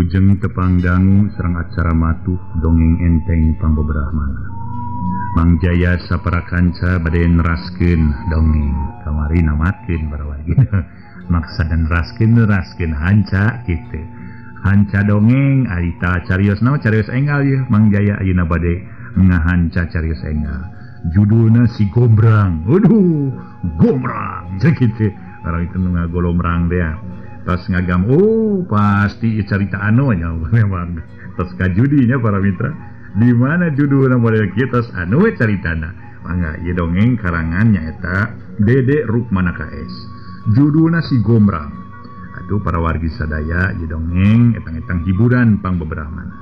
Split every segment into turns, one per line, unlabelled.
Wilujeng tepang dangu serang acara matuh dongeng enteng pangbebrahmana. Mang Jaya sapara kanca bade neraskeun dongeng kamari namatkeun barawargi. Maksud neraskeun hanca kitu. Hanca dongeng arita carios naon carios enggal ieu Mang Jaya ayeuna bade ngahanca carios enggal. Judulna si Gombrang. Waduh, Gombrang kitu. Orang itu ngagolomrang dia. Tos ngagam, pasti cerita anu nya memang tos kajudinya para mitra. Di mana judulna model kieu tos anu caritana. Mangga ieu dongeng karangan nyaeta Dede Rukmana KS. Judulna si Gombrang. Atuh para wargi sadaya ieu dongeng etang-etang hiburan pangbebrahmana.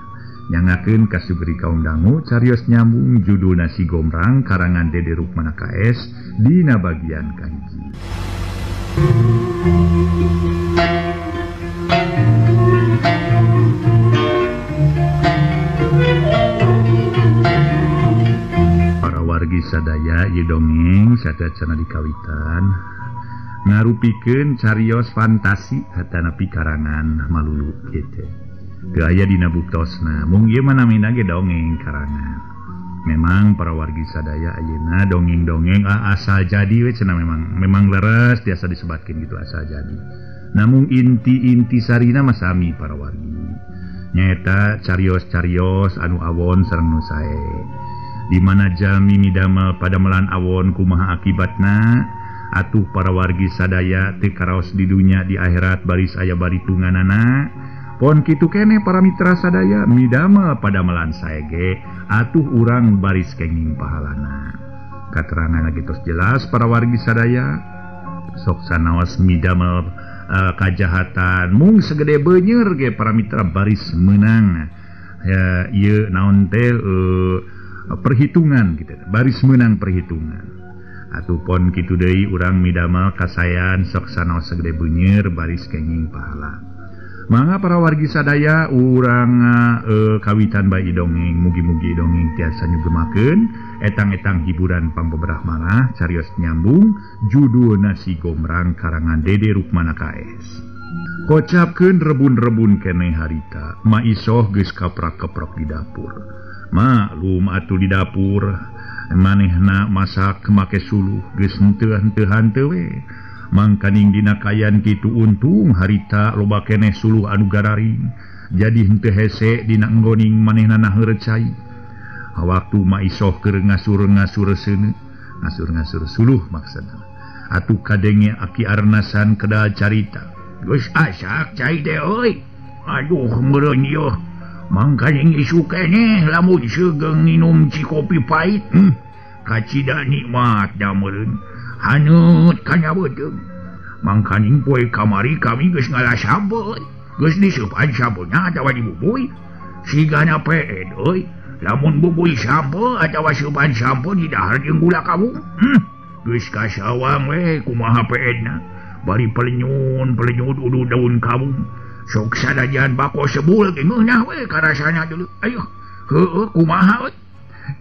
Nyangakeun kasugeri kaum dangu carios nyambung judulna si Gombrang karangan Dede Rukmana KS dina bagian kahiji. Para wargi sadaya ieu dongeng sadayana dikawitan ngarupikeun carios fantasi hatanapi karangan malulu kitu. Teu aya dina buktosna, mung ieu mah namina ge dongeng karangan. Memang para wargi sadaya ayeuna dongeng-dongeng asal jadi we cenah memang leres biasa disebatkeun gitu asal jadi. Namun inti-inti sarina mah sami para wargi. Nyaeta carios-carios anu awon sareng nu sae. Di mana jalmi midamel pada melan awon kumaha akibatna, atuh para wargi sadaya teu karaos di dunya di akhirat baris aya baritunganana. Pon kitu kene para mitra sadaya midamel pada melan sae ge atuh urang baris kenging pahalana. Katerangan kitos jelas para wargi sadaya sok sanaos midamel kajahatan mung segede beunyeur ge para mitra baris meunang. Ya ieu naon teh perhitungan gitu. Baris meunang perhitungan. Atuh pon kitu deui urang midamel kasayan sok sanaos segede beunyeur baris kenging pahala. Mangga para wargi sadaya urang kawitan bayi dongeng mugi-mugi dongeng tiasa nyugemakeun etang-etang hiburan pangbebrahmana carios nyambung judulna si Gombrang karangan Dede Rukmana KS. Kocapkeun rebun-rebun keneh harita ma isoh geus kaprak-keprok di dapur. Maklum atuh di dapur manehna masak make suluh geus henteu-henteuhan teu we. Mangkaning dina kayan kitu untung harita loba keneh suluh anu gararing jadi henteu hese dina enggoning manehna naheureuh cai. Waktu maisoh keur ngasur-ngasur seuneu ngasur-ngasur suluh maksudna atuh kadenge aki arnasan kedah carita geus asak cai teh euy. Aduh meureun ieu mangkaning isu keneh lamun seugeng minum ci kopi pait kacida nikmat da meureun haneut kana beudeuh. Mangkaning poe kamari kami geus ngalasabot geus diseupan sabunna atawa dibubuy sigana peed euy. Lamun bubuy sampo atawa seupan sampo di dahar jeung gula kamu geus kasawang we kumaha peedna bari pelenyun udu daun kamu sok sadajan bako sebul ge ngeunah we karasana dulu. Ayo heueuh kumaha we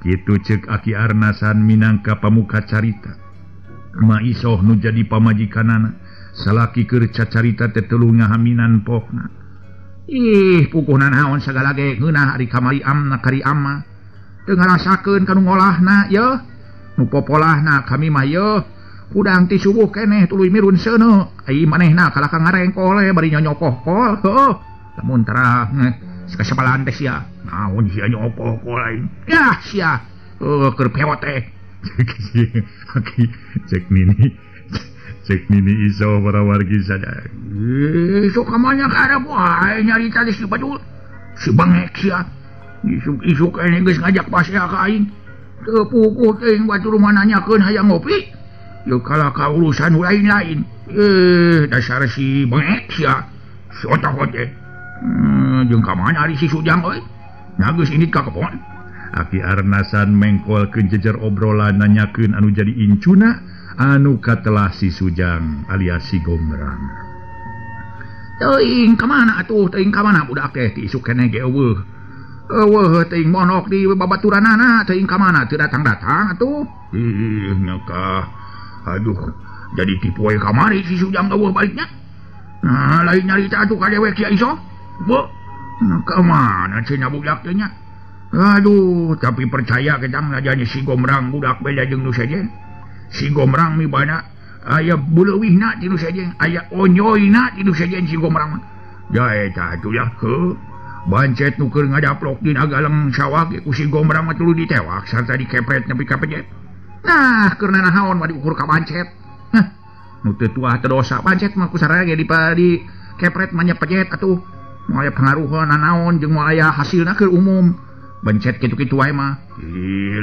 kitu ceuk Aki Arnasan minangka pamuka carita. Maisoh nu jadi pamajikanana salaki keur cacarita teh telu ngahaminan pokna. Ih pukuhna naon sagala ge ngeunah ari kamari amna kari amma teu ngarasakeun kanu ngolahna yeuh nu popolahna kami mah yeuh udang ti subuh keneh tuluy mirun seuneu ai manehna kalaka ngarengkol bari nyonyokoh-kol heuh lamun tara sakasabalan teh sia naon sia nyokoh-kol lain yah sia keur pewot teh cek nini iso para wargi sadaya. Sok kamanya kada wae nyarita di si Badul. Si bangek sia. Isuk ini geus ngajak pasea ka aing. Teu puguh teuing batur rumah nanyakeun hayang ngopi. Yeuh kala ka urusan lain-lain. Dasar si bangek sia. Si otak teh. Jeung ka mana ari si Sujang euy? Nah geus indit ka kepon. Aki Arnasan mengkolkeun jejer obrolan nanyakeun anu jadi incuna anu katelah si Sujang alias si Gombrang. Teuing ka mana atuh teuing ka mana budak teh ti isuk keneh ge eueuh. Eueuh teuing monok di babaturanana teuing ka mana teu datang-datang atuh. Ih nyaka. Aduh jadi tipu we kamari si Sujang eueuh baliknya. Nah lain nyarita atuh ka dewek sia iso. Bo Kemana Cina budaknya? Aduh, tapi percaya kita ngajanya si Gomrang budak beda jeung nu sejen. Si Gomrang mi bana aya buleuwihna ti nu sejen, aya onyoina ti nu sejen si Gomrang. Da eta atuh ya heuh. Bancet nu keur ngadaplok dina galeng sawah ge ku si Gomrang mah tuluy ditewak sarta dikepret nepi ka pejet. Nah, keur naon mah diukur ka bancet. Hah, nu teu tuah teu dosa bancet mah ku saraya ge di kepret mah nya pejet atuh. Moal aya pangaruhna nanaon jeung moal aya hasilna keur umum. Bancet kitu-kitu wae mah.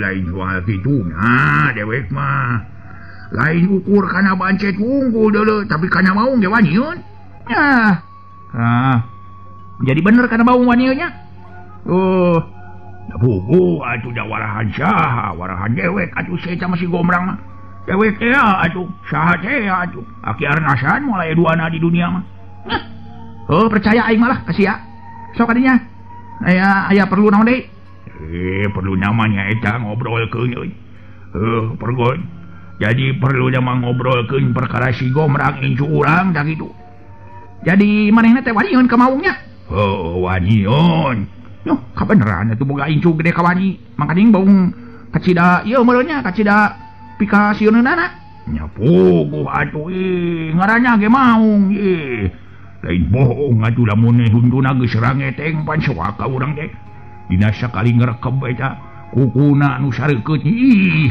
Lain soal kituna dewek mah. Lain ukur kana bancet unggul deuleu, tapi kana maung ge wanyeun. Jadi bener kana maung wanyeunnya. Bubu atuh da warahan saha, warahan dewek atuh saya masih Gomrang mah. Dewek teh atuh, saha teh atuh. Aki Arnasan mulai duana di dunia mah. Percaya aing malah ka sia. Sok kadinya. Aya perlu naon deui? Perlu namanya eta ngobrolkeun euy. Pergoy. Jadi perlu nama ngobrolkeun perkara si Gomrang incu urang da kitu. Jadi manehna teh wanyeun ka maungnya? Wanyeun. Yo, kabeneran atuh boga incu gede ka wani. Mangkaning baung kacida ieu meureunnya kacida pika sieunana. Nya puguh atuh ngaranna ge maung lain bohong atuh lamun hunduna geus rangeteng pan soak ka urang teh. Dina sakali ngrekeb eta kukuna anu sareukeut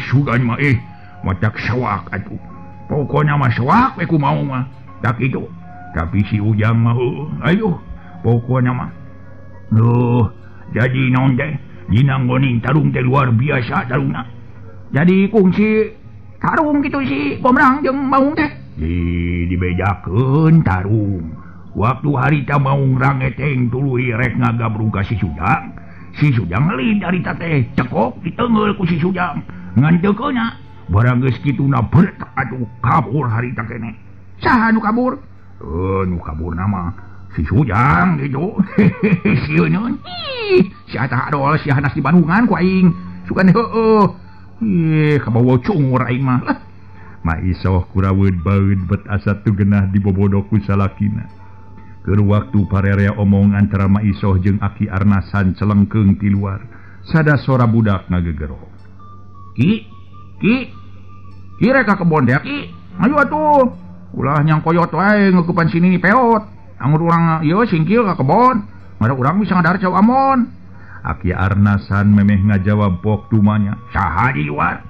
sugan mah matak sawak atuh. Pokona mah sawak we ku maung mah. Tak kitu. Tapi si Ujang mah ayo pokona mah. Jadi naon teh dina ngoning tarung teh luar biasa tarungna. Jadi kungsi tarung gitu si Gomrang jeung maung teh. Dibejakeun tarung. Waktu harita maung rangeteng tuluy rek ngagabrung ka si Sujang. Si Sujang ngelid dari teh cekok ditengeul ku si Sujang. Ngan teukeuna barang geus kituna beut atuh kabur harita keneh. Saha nu kabur? Nu kabur nama si Sujang gitu. Sieun. Si eta adol si hanas di Bandungan ku aing. Sugan kabawa cungur aing mah. Maisoh kuraweud baeud bet asa tugenah dibobodok ku salakina. Keur waktu parerea omong antara Maisoh jeung Aki Arnasan celengkeung ti luar, sada sora budak ngagegero. Ki rek ka kebon teh Ki. Ayo atuh. Ulah nyang koyot wae ngeukupan sini ni peot. Anggur urang ieu singkil ka kebon. Mara urang bisa ngadar cau amon. Aki Arnasan memeh ngajawab pok tumanya. Saha di luar?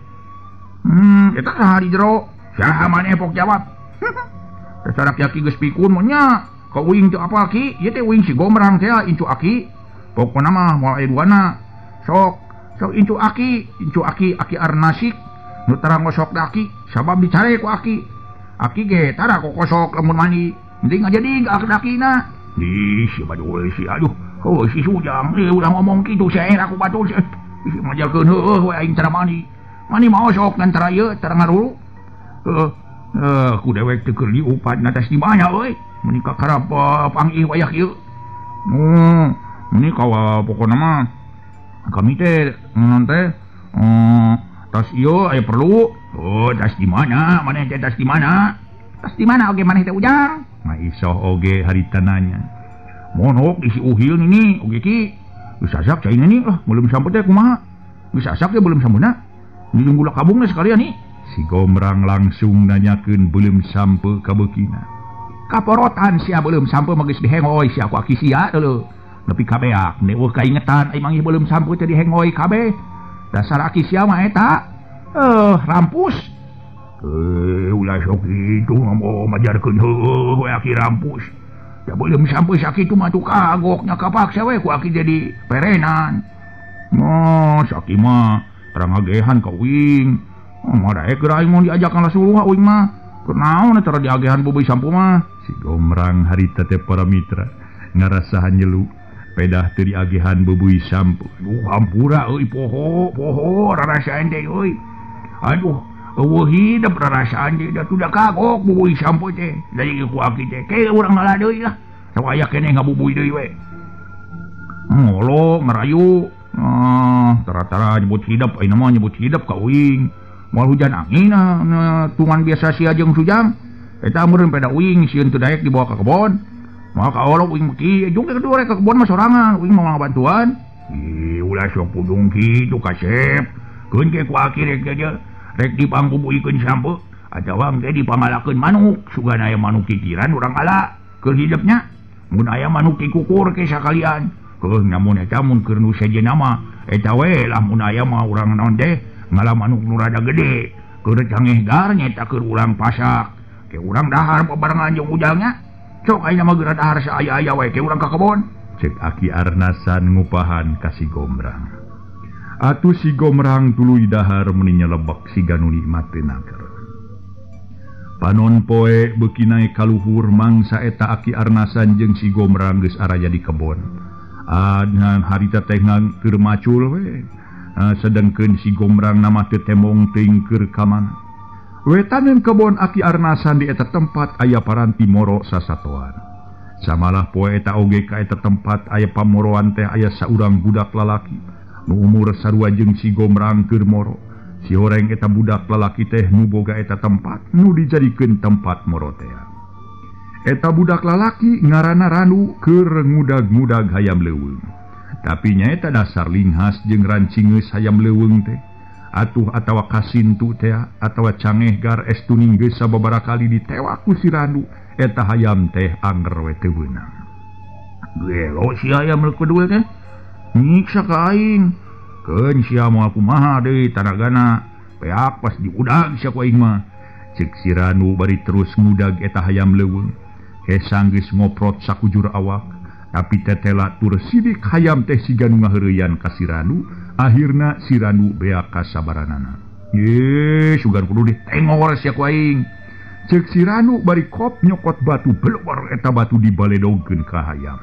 Eta saha di jero? Saha maneh pok jawab? Sasarak Aki geus pikun mah nya. Kau uing tu apa Ki? Ieu teh uing si Gomrang teh incu Aki. Pokona mah moal aya duana. Sok incu Aki Arnasik. Nu tara ngosok da Aki, sabab dicare ku Aki. Aki ge tara kokosok lamun mandi. Mending aja di akina. Si badul si aduh. Si Sujang ulah ngomong kitu sae aku batul si. Majalkeun heueuh we aing tara mandi. Mani mau sok ngan tara ieu tara ngarulu. Ku dewek teu keur diupat natas di mana euy. Meni ka karap pangih wayah ieu. Meni kawa pokona mah kami teh non teh tas ieu aya perlu. Tas di mana? Maneh teh tas di mana? Tas di mana oge maneh teh Ujang? Maisoh oge harita nanya. Monok isi uhil ini oge Ki. Geus asak cai ini belum sampe teh kumaha? Geus asak ge belum sampuna. Dilunggulah kabungna sekalian nih. Si Gomrang langsung nanyakeun belum sampe ka beukina. Kaporotan sia belum sampe mah geus dihengoy sia ku Aki sia deuleu. Nepi ka beak neueuh kaingetan ai mangih belum sampe teh dihengoy kabeh. Dasar Aki sia mah eta rampus. Ulah sok kitu ngomong majarkeun heueuh we Aki rampus. Da belum sampe sakitu mah tuh kagoknya kapaksa we ku Aki jadi perenan. Saki mah terang agehan ka uing. Madaek geura aing mun diajak ka Rasulullah uing mah. Kenaon cara diagehan beubeui sampu mah. Si Gomrang harita teh para mitra ngarasahan nyelu pedah teu diagehan beubeui sampu. Hampura euy poho rarasaan teh euy. Aduh eueuh hideep rarasaan teh da tuda kagok beubeui sampu teh. Dari ku Aki teh ke urang ngalah deui lah. Sok aya keneh ngabubuy deui we. Ngolo ngarayu. Tara-tara nyebut hideep ayeuna mah nyebut hideep ka uing. Moal hujan angin tungan biasa sia jeung Sujang. Eta meureun peda uing sieun teu daek dibawa ka kebon.
maka Allah uing ki juga kedua ke kebun mah sorangan uing mau bantuan ulah sok pudung kitu kasep keun ke ku akhir rek dipangkubuikeun sampe atawa engke dipangalakeun manuk sugana aya manuk kikiran urang ala keur hidupnya mun aya manuk dikukur ke sakalian keuh namun eta mun keur nu sejenna mah eta we lah mun aya mah urang naon teh ngala manuk nu rada gede keur canggih gar nyeta keur urang pasak ke urang dahar babarengan jeung ujangnya sok ayeuna mah geura dahar saaya-aya wae ke urang ka kebon
cek Aki Arnasan ngupahan ka si Gombrang atuh si Gombrang tuluy dahar meuni nyelebek siga nu nikmatenaker panon poe beuki nae kaluhur mangsa eta Aki Arnasan jeung si Gombrang geus araya di kebon harita teh keur macul we sedengkeun si Gombrang nama teu temong teuing keur ka mana wetaneun kebon Aki Arnasan di eta tempat aya paranti moro sasatoan samalah poe eta oge ka eta tempat aya pamoroan teh aya saurang budak lalaki nu umur sarua jeung si Gombrang keur moro si horeng eta budak lalaki teh nu boga eta tempat nu dijadikeun tempat moro teh eta budak lalaki ngaranna Ranu keur ngudag-ngudag hayam leuweung tapi nyaeta dasar linghas jeung rancingeus hayam leuweung teh atuh atawa kasintu teh atawa cangeh gar estuning geus sababaraha kali ditewak ku si Ranu eta hayam teh anger we teu beunang gelo si hayam kedua teh nyiksa ka aing keun sia moal kumaha deui tanagana peak pas diudag sia ku aing mah ceuk si Ranu bari terus ngudag eta hayam leuweung hesang geus ngoprot sakujur awak tapi tetela tur sidik hayam teh siga nu ngaheureuyan ka si Ranu akhirna si Ranu beak ka sabaranana ye sugan kudu ditengor sia ku aing cek si Ranu bari kop nyokot batu belor eta batu dibaledogkeun ka hayam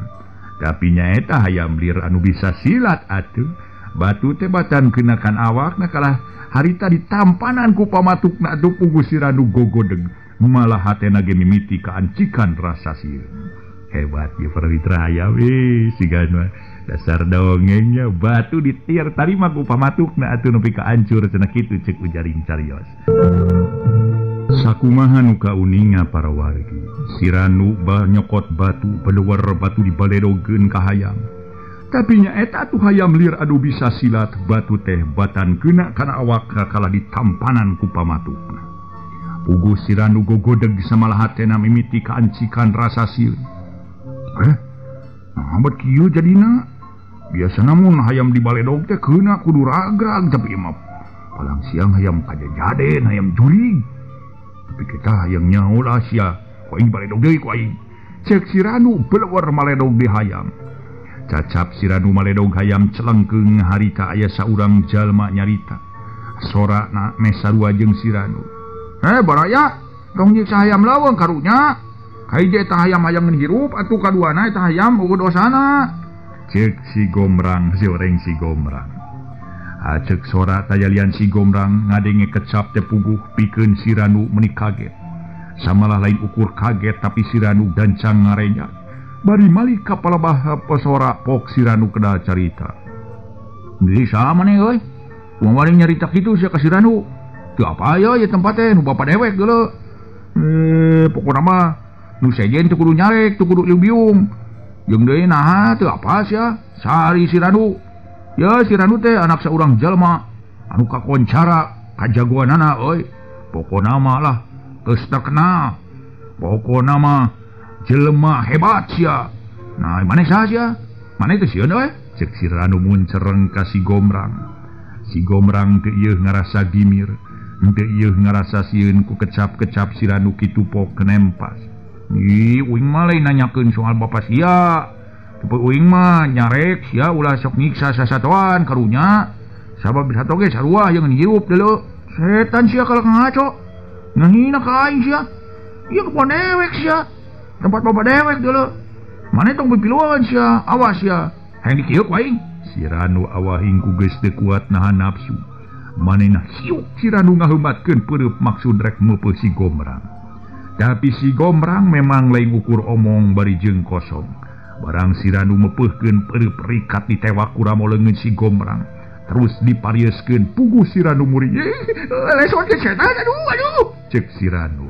tapi nyaeta hayam lir anu bisa silat atuh batu teh batan kenakan awakna kalah harita ditampanan ku pamatukna atuh puguh si Ranu gogodeg malah hatena ge mimiti kaancikan rasa sieun hebat ieu Prawitra aya we sigana dasar dongengnya batu ditir tarima ku pamatukna atuh nepi ka ancur cenah kitu cek ujaring carios sakumaha nu kauninga para wargi si Ranu nyokot batu beluar batu dibaledogkeun ka hayam tapi nyaeta atuh hayam lir adu bisa silat batu teh batan keuna kana awak kalah ditampanan ku pamatukna puguh si Ranu gogodeg samalah hatena mimiti kaancikan rasa sieun abad kieu jadina biasana mun hayam dibaledog teh keuna kudu ragrag tapi imap palang siang hayam kajajaden hayam jurig tapi kita hayam nyaula sia ku aing baledog deui ku aing cek si Ranu belewar maledog di hayam cacap si Ranu maledog hayam celengkeung harita aya saurang jalma nyarita sorana mesarua jeung si Ranu baraya tong nyiksa hayam laweng karunya kaije eta hayam-hayam hirup atuh kaduana eta hayam uga dosana cek si Gombrang si oreng si Gombrang cek sora tayalian si Gombrang ngadenge kecap teh puguh pikeun si Ranu meuni kaget samalah lain ukur kaget tapi si Ranu gancang ngarenya bari malih ka palebah pesora pok si Ranu kedah carita geus saha maneh euy kumaha bari nyarita kitu sia ka si Ranu teu apa aya ieu tempat teh nu bapa dewek geuleuh pokona mah nu sejen teu kudu nyarek teu kudu liung-biung jeung deui naha teu apa sia sari si Ranu ya si Ranu teh anak saurang jalma anu kakoncara kajagoanana euy pokona mah lah geus terkenal pokona mah jelema hebat sia nah maneh saha sia maneh teh sieun we cek si Ranu muncereng ka si Gombrang teu ieu ngarasa gimir teu ieu ngarasa sieun ku kecap-kecap si Ranu kitu pok kenempas uing mah lain nanyakeun soal bapa sia tapi uing mah nyarek sia ulah sok nyiksa sasatoan karunya sabab sato ge sarua yang hirup deuleu setan sia kalau ngaco ngahina ka aing sia ieu kebon dewek sia tempat bapa dewek deuleu maneh tong pipiluan sia awas sia hayang dikieu ku aing si Ranu awahing ku geus teu kuat nahan nafsu manehna hiuk si Ranu ngaheumbatkeun peureup maksud rek meupeuh si Gombrang tapi si Gombrang memang lain ukur omong bari jeung kosong barang si Ranu mepeuhkeun peureup rikat ditewak ku ramoleungeun si Gombrang terus diparieskeun puguh si Ranu muri lesot ke setan aduh cek si Ranu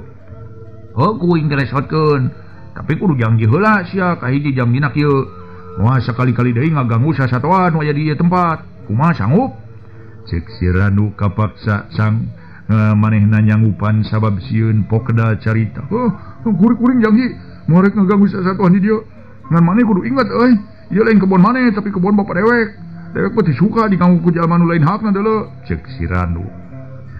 ku ing lesotkeun
tapi kudu janji heula sia ka hiji jam dina kieu. Wah sakali-kali deui ngaganggu sasatoan waya di tempat. Kumaha sanggup?
Cek si Ranu kapaksa sang manehna nyanggupan sabab sieun pokda carita.
Kuring-kuring janji morek ngaganggu sasatoan di dieu. Ngan maneh kudu ingat euy, ieu lain kebon maneh tapi kebon bapak dewek. Dewek teh suka diganggu ku jalma nu lain hakna deuleu.
Cek si Ranu.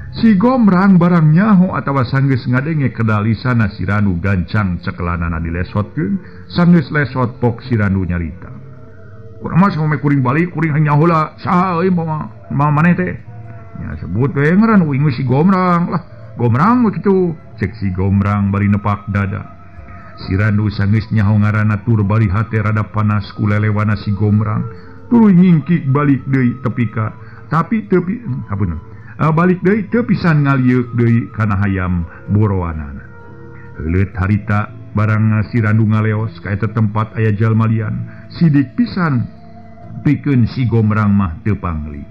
Si Gomrang barang nyaho atawa sanggeus ngadenge kedalisana si Ranu gancang cekelanana dilesotkeun, sanggeus lesot pok si Ranu nyarita.
Kurang mah sampe kuring balik kuring nyaho heula saha euy mama maneh teh. Nya sebut we ngaran uing si Gomrang lah. Gomrang begitu.
Cek si Gomrang bari nepak dada. Si Ranu sanggeus nyaho ngaranna tur bari hate rada panas ku lelewana si Gomrang. Tuluy ngingkik balik deui tepika. Tapi balik deui teu pisan ngalieuk deui kana hayam boroanana. Heuleut harita barang si Ranu ngaleos ka eta tempat aya jalma lian, sidik pisan pikeun si Gomrang mah teu pangling.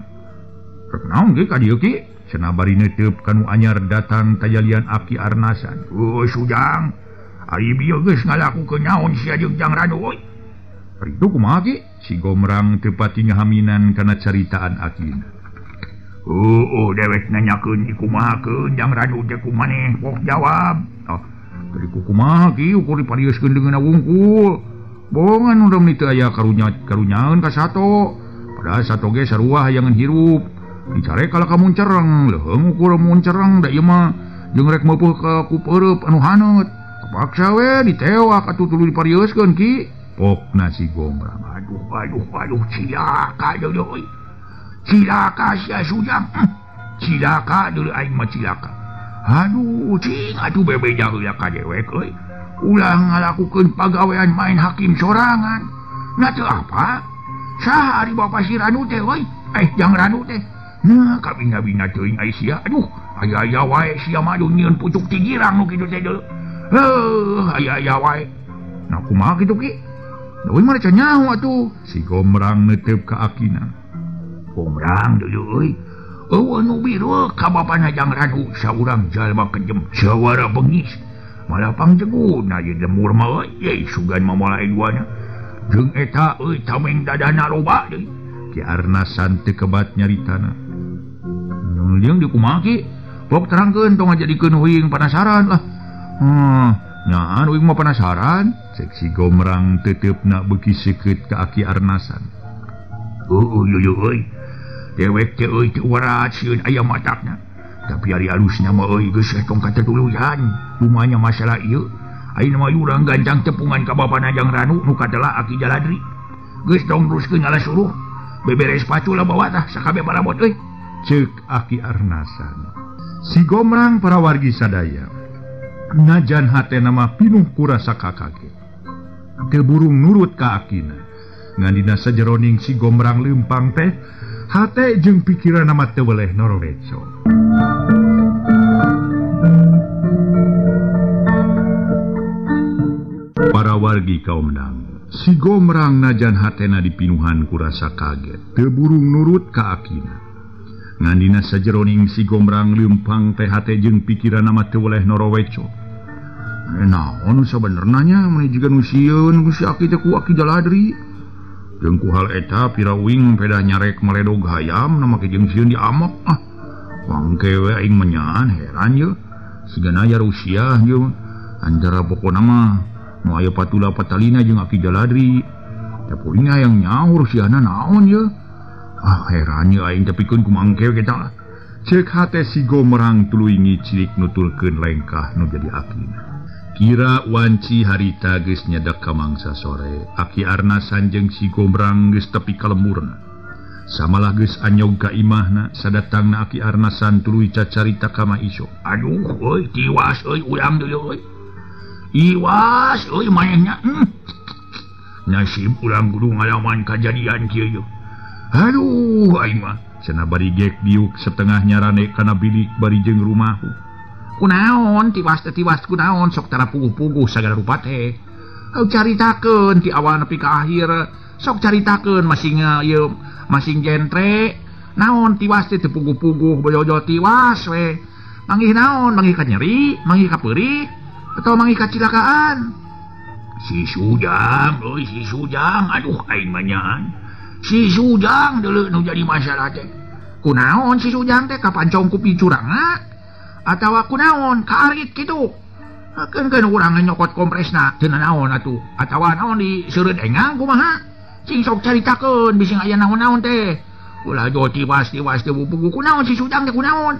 Rek naon ge ka dieu ki?
Cenah bari neuteub kanu anyar datang tayalian Aki Arnasan.
Sujang, ari bieu geus ngalakukeun naon sia jeung Jang Ranu euy?
Ritu kumaha ki? Si Gomrang teu pati ngahaminan kana caritaan Akina.
Dewek nanyakeun kumahakeun Jang Ranu teh kumaneh pok jawab.
Tadi kumaha ki ukur dipariuskeun dengan wungkul. Bohongan udah menit aya karunyaeun ka sato. Padahal sato ge sarua hayangan hirup. Dicare kala kamu cereng, leuheung ukur mun cereng da ieu mah jeung rek meupuh ka ku peureup anu haneut. Kapaksa we ditewak atuh tuluy dipariuskeun ki. Pokna si Gomrang.
Aduh cilaka deui. Cilaka sia Sujang. Cilaka deui aing mah cilaka. Aduh cing atuh bebeja heula ka dewek euy. Ulah ngalakukeun pagawean main hakim sorangan. Na teu apa? Saha ari bapak si Ranu teh euy? Jang Ranu teh. Nah, kabina-bina teuing ai sia. Aduh, aya-aya wae sia mah nyieun pucuk tigirang nu kitu teh deuleu. Aya-aya wae.
Nah kumaha kitu ki? Deui mah can nyaho atuh. Si Gomrang neuteub ka Akina.
Gomrang deuleu euy. Eueuh nu biru ka bapana Jang Ranu saurang jalma kejem sawara bengis. Malah pangjeguna ieu lemur mah euy, sugan mah moal duana. Jeung eta euy tameng dadana loba deui.
Ki Arnasan teu kebat nyaritana.
Liang di kumaha ki? Pok terangkeun tong ngajadikeun uing penasaran lah.
Nyaan uing mah penasaran. Cek si Gomrang teteupna beuki seukeut ka Aki Arnasan.
Euy. Dewek teh euy teu waras sieun aya matakna. Tapi ari alusna mah euy geus tong katetuluyan. Dumanya masalah ieu. Ayeuna mah urang gancang tepungan ka bapana Jang Ranu nu katelah Aki Jaladri. Geus tong teruskeun ngalah suruh. Beberes pacu lah bawa tah sakabe balabot euy.
Ceuk Aki Arnasan. Si Gomrang parawargi sadaya. Najan hatena mah pinuh ku rasa kakaget. Teu burung nurut ka Akina. Ngandina sajeroning si Gomrang leumpang teh hate jeung pikiranna mah teu weleh nororeco. Para wargi kaumdang, si Gomrang najan hatena dipinuhan ku rasa kaget, teu burung nurut ka Akina. Ngandina sajeroning si Gomrang leumpang teh hate jeung pikiranna mah teu weleh nororeco. Naon sabenerna nya mun jiga nu sieun ku si Aki teh ku Aki Jaladri. Jeung ku hal eta pirawing peda nyarek meledog hayam na make jeung sieun diamok. Wangke we aing menyaan heran ye. Sigana aya Rusia ye. Antara pokona mah nu aya patula patalina jeung Aki Jaladri. Teh puring hayang nyaho Rusiana naon ye. Heran ye aing teh pikeun ku mangke kita. Ceuk hate si Gomrang tuluy ngicilik nutulkeun lengkah nu jadi Akina. Kira wanci harita geus nyedak ka mangsa sore, Aki Arnasan jeung si Gomrang geus tepi ka lemurna. Samalah geus anyog ka imahna, sadatangna Aki Arnasan tuluy cacarita ka Ma Iso.
Aduh euy tiwas euy urang deuleu euy. Iwas euy manehnya. Nasib urang kudu ngalaman kajadian kieu ye. Aduh aing mah
cenah bari gek diuk setengah nyarane kana bilik bari jeung rumahu.
Kunaon tiwas kunaon sok tara puguh-puguh sagala rupa teh. Kau caritakeun ti awal nepi ka akhir. Sok caritakeun masing ieu masing jentre. Naon tiwas teh teu puguh-puguh bojo-bojo tiwas we. Manggih naon? Manggih ka nyeri, manggih ka peurih, atawa manggih ka cilakaan? si Sujang aduh aing manyan si Sujang dulu nu jadi masalah teh kunaon si Sujang teh kapancong ku picurang atau kunaon kaarit gitu kan urang nyokot kompresna teu naon atuh atawa naon di seureut engang kumaha cing sok caritakeun bisi aya naon-naon teh ulah jo tiwas teu bubugu kunaon si Sujang teh kunaon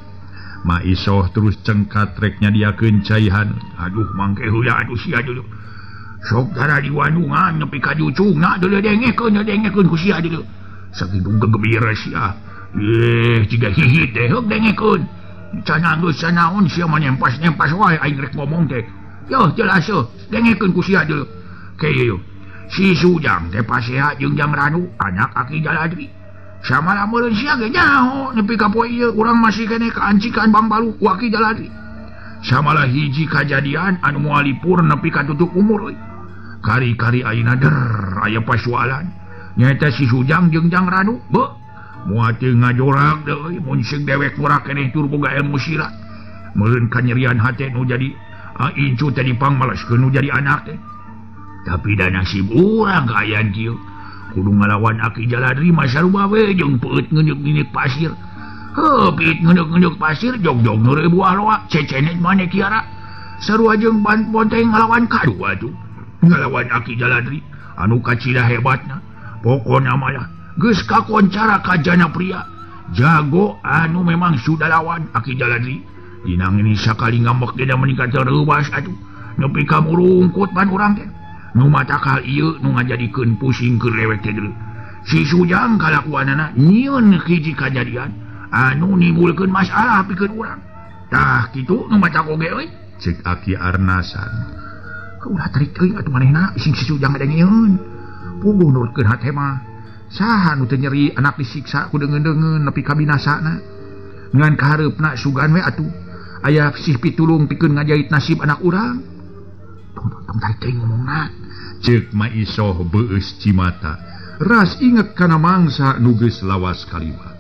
Ma Isoh terus cengkat reknya dia kencaihan.
Aduh mangke heula atuh sia dulu. Sok dara di Wanungan nepi ka jucungna dulu dengekeun ku sia dulu. Saking gembira sia. Ciga hihit teh heuk dengekeun. Canang geus sanaon sia mah nempas wae aing rek ngomong teh. Yo jelas yo dengekeun ku sia dulu. Kieu. Si Sujang teh paseha jeung Jang Ranu anak Aki Jaladri. Sama lamureun sia ge nyaho nepi ka poe ieu urang masih kene kaancikan Bang Balu ku Aki Jaladri. Samalah hiji kajadian anu moal lipur nepi ka tutup umur euy. Kari-kari ayeuna aya pasualan. Nyaeta si Sujang jeung Jang Ranu, beuh. Moal teu ngajorak deui mun seug dewek murah keneh tur boga ilmu silat. Meureun kanyerian hate nu jadi incu teh dipangmaleskeun nu jadi anak teh. Tapi da nasib urang kaayaan kieu. Kudu ngalawan Aki Jaladri masaruba we jeung peut ngeundeuk-ngeundeuk pasir. Peut ngeundeuk-ngeundeuk pasir jog-jog neureuh buah loak cecenet maneh kiara. Sarua jeung Ban Ponteng ngalawan kadua tuh. Ngalawan Aki Jaladri anu kacida hebatna. Pokona malah geus kakoncara kajana pria. Jago anu memang sudah lawan Aki Jaladri. Dina ngeuning sakali ngambek dia meningkat tereuwas atuh. Nepi ka murungkut pan urang teh. Nu matakal ieu nu ngajadikeun pusing keur lewek teh deuleu. Si Sujang kalakuanana nyieun hiji kajadian anu nimbulkeun masalah pikeun urang. Tah kitu nu matak oge euy,
cek Aki Arnasan.
Ulah tarik teuing atuh manehna sing si Sujang nganyieun. Puguh nurutkeun hate mah. Saha nu teu nyeri anak disiksa ku deungeun-deungeun nepi ka binasana. Ngan kahareupna sugan we atuh. Aya sih pitulung pikeun ngajait nasib anak urang. Tong tarik teuing ngomongna.
Cek Ma Isoh beus cimata. Ras inget kana mangsa nu geus lawas kaliwat.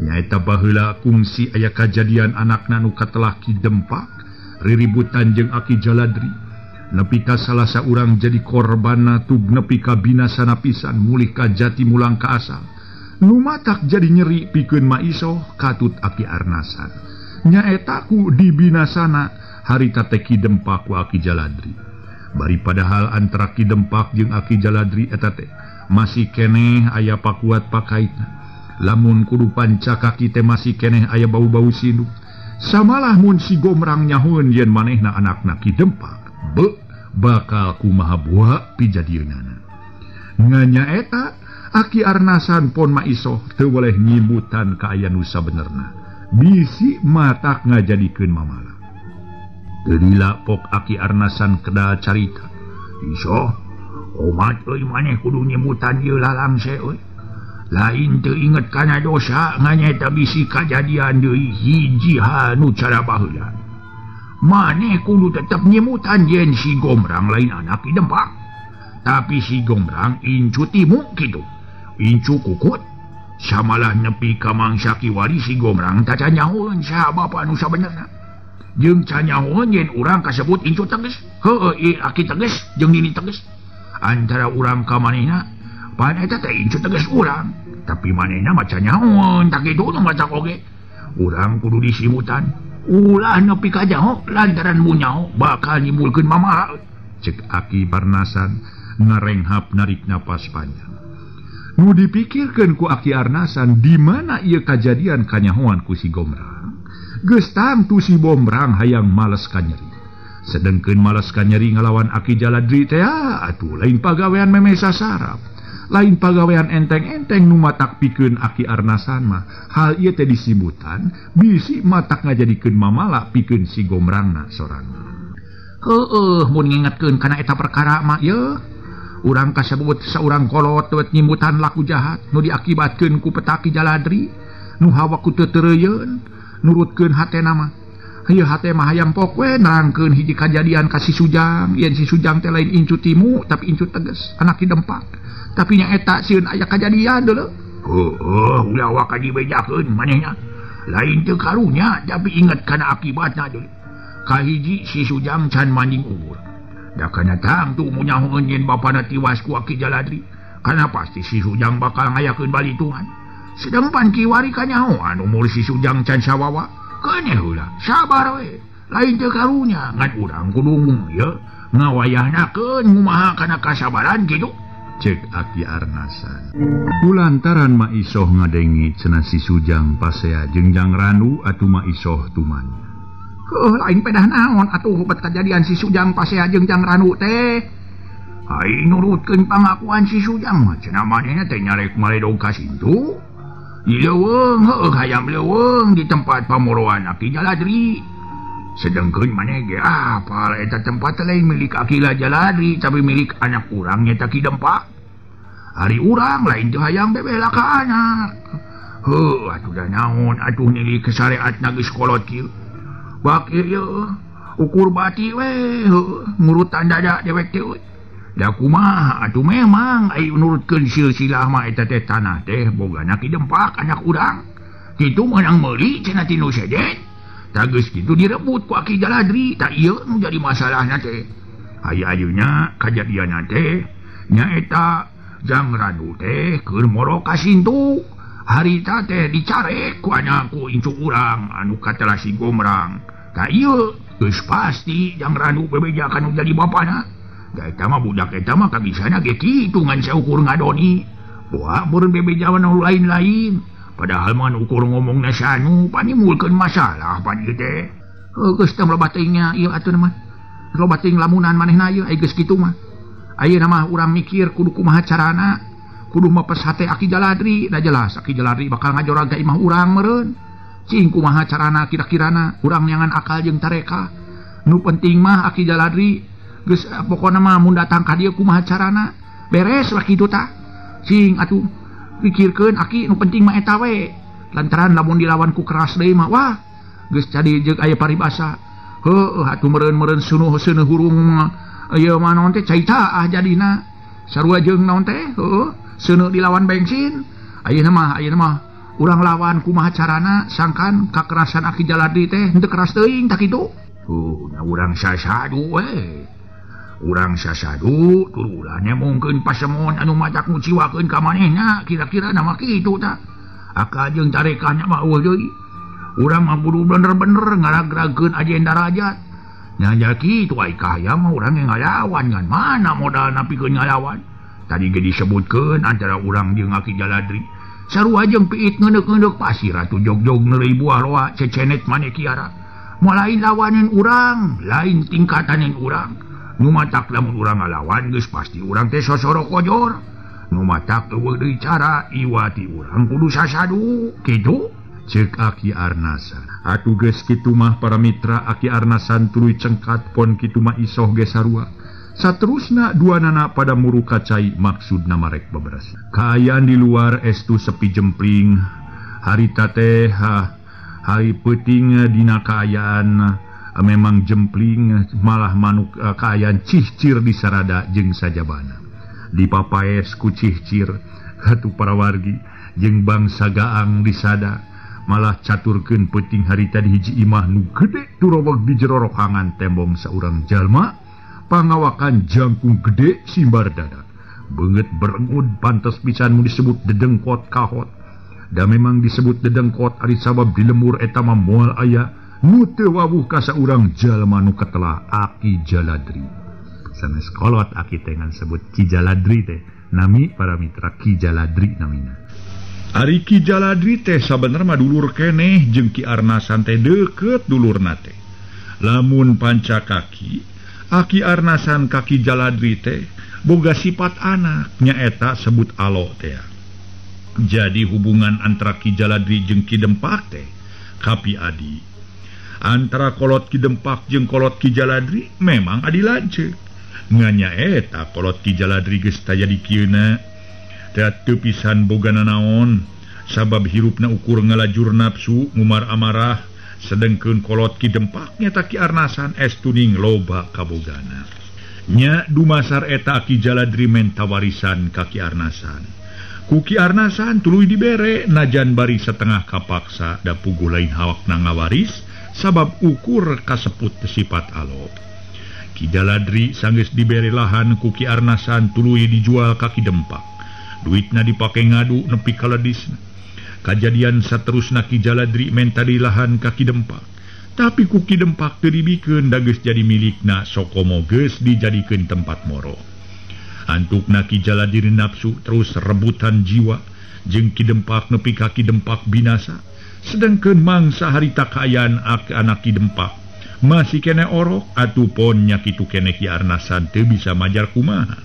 Nyaeta baheula kungsi aya kajadian anakna nu katelah Ki Dempak riributan jeung Aki Jaladri. Nepi ka salah saurang jadi korbanna tub nepi ka binasana pisan mulih ka jati mulang ka asal. Nu matak jadi nyeri pikeun Ma Isoh katut Aki Arnasan. Nyaeta ku dibinasana harita teh Ki Dempak ku Aki Jaladri. Bari padahal antara Ki Dempak jeung Aki Jaladri eta teh masih keneh aya pakuat pakaitna. Lamun kudu panca kaki teh masih keneh aya bau-bau sindu. Samalah mun si Gomrang nyahoeun yen manehna anakna Ki Dempak, beuh bakal kumaha buah pijadieunana. Nganya eta Aki Arnasan pon Ma Isoh teu boleh nyibutan ka aya nu sabenerna. Bisi matak ngajadikeun mamala. Delila pok Aki Arnasan kedal carita. Isoh, omat euy maneh kudu nyebutan ieu lalangse euy. Lain teu inget kana dosa nganyeta bisi kajadian deui hiji hanu cara baheula. Maneh kudu tetep nyebutan yen si Gomrang lain anak Ki Dempak. Tapi si Gomrang incu timu kitu. Incu kukut. Samalah nepi ka mangsa kiwari si Gomrang tah nyahoeun saha bapa nu sabenerna. Jeung canyahoeun yen urang kasebut incu teges. Heueuh Aki teges jeung Nini teges. Antara urang ka manehna pan eta teh incu teges urang. Tapi manehna mah canyahoeun tak kitu nu matak oge. Urang kudu disimutan. Ulah nepi ka nyaho lantaran mun nyaho bakal nimbulkeun mamaha. Cek Aki Arnasan ngarenghap narik napas panjang. Nu dipikirkeun ku Aki Arnasan di mana ieu kajadian kanyahoan ku si Gomrang. Geus tangtu si Gomrang hayang males ka nyeri. Sedengkeun males ka nyeri ngalawan Aki Jaladri teh atuh lain pagawean meme sasarap. Lain pagawean enteng-enteng nu matak pikeun Aki Arnasan mah. Hal ieu teh disibutan bisi matak ngajadikeun mamala pikeun si Gomrangna sorangan.
Heueuh mun ngingetkeun kana eta perkara mah yeuh. Urang kasebut saurang kolot teuet nyimbutan laku jahat nu diakibatkeun ku Aki Jaladri nu hawa ku teu tereuyeun. Nurutkeun hatena mah. Ieu hate mah hayang pok we nerangkeun hiji kajadian ka si Sujang. Yen si Sujang teh lain incu timu tapi incu teges anak Ki Dempak. Tapi nya eta sieun aya kajadian deuleu. Ulah wa ka dibejakeun manehna. Lain teu karunya tapi inget kana akibatna deuleu. Kahiji si Sujang can manding umur. da kana tang tuh munyahoeun yen bapana tiwas ku Aki Jaladri karena pasti si Sujang bakal ngayakeun balitungan sedang pan kiwari kanyahoan umur si Sujang can sawawa keneh heula sabar we lain teu karunya ngan urang kudu ya ngawayahnakeun kumaha kana kasabaran kitu
cek Aki Arnasan. Kulantaran Ma Isoh ngadengi cenah si Sujang pasea jeung Jang Ranu atuh Ma Isoh tumanya.
Lain pedah naon atuh hubet kejadian si Sujang pasea jeung Jang Ranu teh. Ai nurutkeun pangakuan si Sujang mah cenah manehna teh nyarek maledog ka sintu. Di leuweung heueuh hayam leuweung di tempat pamoroan Aki Jaladri. Sedengkeun maneh ge apal eta tempat lain milik Aki Jaladri tapi milik anak urang nyata Ki Dempak. Ari urang lain teu hayang bebela ka anak. Heuh atuh da naon atuh nili ke syariatna geus kolot kieu. Bakir ye ukur bati we ngurutan dada dewek teh. Da kumaha atuh memang ai nurutkeun silsilah mah eta teh tanah teh bogana Ki Dempak anak urang. Kitu meunang meuli cenah tinu sedet. Tak geus kitu direbut ku Aki Jaladri, tak ieu nu jadi masalahna teh. Aya-ayeunya kajadianna teh nyaeta Jang Ranu teh keur moro ka sintu. Harita teh dicarek ku anakku incu urang anu katelasi gomrang. Tak ieu geus pasti Jang Ranu bebeja kanu jadi bapana. Da eta mah budak eta mah kabisana ge kitu ngan saukur ngadoni. Wah meureun bebeja anu lain-lain. Padahal mah ukur ngomongna sanu panimulkeun masalah pan ieu teh. Geus teh loba teuingnya ieu atuh mah. Loba teuing lamunan manehna ieu ai geus kitu mah. Ayeuna mah urang mikir kudu kumaha carana. Kudu mapes hate Aki Jaladri, da jelas Aki Jaladri bakal ngajorag ka imah urang meureun. Cing kumaha carana kira-kirana urang nyangan akal jeung tareka. Nu penting mah Aki Jaladri geus pokona mah mun datang ka dieu kumaha carana. Beres lah kitu tah. Cing atuh pikirkeun Aki nu penting mah eta we lantaran lamun dilawan ku keras deui mah wah geus jadi jeung aya paribasa heueuh atuh meureun-meureun seunuh hurung ieu mah naon teh caitaah jadina sarua jeung naon teh heueuh seunuh dilawan bensin ayeuna mah urang lawan kumaha carana sangkan kakerasan Aki Jaladri teh henteu keras teuing tak kitu nya urang sasadu we urang sasadu turulannya mungkin pasemon anu majak nguciwakeun ka manehna kira-kira nama kitu tah aka jeung tarekahnya mah eueuh deui urang mah kudu bener-bener ngaragragkeun ajenda rajat nya kitu ai kahaya mah urang yang ngalawan ngan mana modal napikeun ngalawan tadi ge disebutkeun antara urang jeung Aki Jaladri sarua jeung piit ngeundeuk-ngeundeuk pasir atuh jog-jog neuleuy buah loa cecenet maneh kiara moal lain lawaneun urang lain tingkataneun urang nu matak lamun urang ngalawan geus pasti urang teh sosoro kojor nu matak eueuh deui cara iwati urang kudu sasadu kitu
cek Aki Arnasan. Atuh geus kitu mah para mitra Aki Arnasan tuluy cengkat pon kitu mah Isoh ge sarua saterusna duanana pada muru kacai maksudna marek babras kaayaan di luar estu sepi jempling harita teh hari peuting dina kaayaan memang jempling malah manuk kaayaan cihcir di sarada jeung sajabana dipapaes ku cihcir atuh para wargi jeung bangsa gaang di sada malah caturkeun peuting harita di hiji imah nu gede turoweg di jero rokangan tembong saurang jalma pangawakan jangkung gede simbar dadak beungeut berengud pantes pisan mun disebut dedengkot kahot da memang disebut dedengkot ari sabab di lemur eta mah moal aya nu teu wawuh ka saurang jalma nu katelah Aki Jaladri. Sanes kolot Aki teh ngan sebut Ki Jaladri teh nami para mitra Ki Jaladri namina. Ari Ki Jaladri teh sabenerna mah dulur keneh jeung Ki Arnasan teh deukeut dulurna teh. Lamun panca kaki Aki Arnasan Ki Jaladri teh boga sifat anak nyaeta sebut alo teh. Jadi hubungan antara Ki Jaladri jeung Ki Dempak teh kapi adi. Antara kolot Ki Dempak jeung kolot Ki Jaladri memang adi lanceuk. Nganya eta kolot Ki Jaladri geus taya di kieuna teh teu pisan bogana naon sabab hirupna ukur ngalajur nafsu ngumar amarah sedengkeun kolot Ki Dempak nyata Ki Arnasan estuning loba kabogana. Nya dumasar eta Ki Jaladri menta warisan ka Ki Arnasan. Ku Ki Arnasan tuluy dibere najan bari setengah kapaksa da puguh lain hawakna ngawaris sabab ukur kaseput sifat alo. Ki Jaladri sanggeus dibere lahan ku Ki Arnasan tuluy dijual ka Ki Dempak. Duitna dipake ngadu nepi ka ledisna. Kajadian saterusna Ki Jaladri menta di lahan ka Ki Dempak. Tapi ku Ki Dempak teu dibikeun da geus jadi milikna sokomo geus dijadikeun tempat moro. Antukna Ki Jaladri nafsu terus rebutan jiwa jeung Ki Dempak nepi ka Ki Dempak binasa. Sedengkeun mangsa harita kaayaan anak Ki Dempak masih kene orok atupun nya kitu kene Ki Arnasan teu bisa majar kumaha.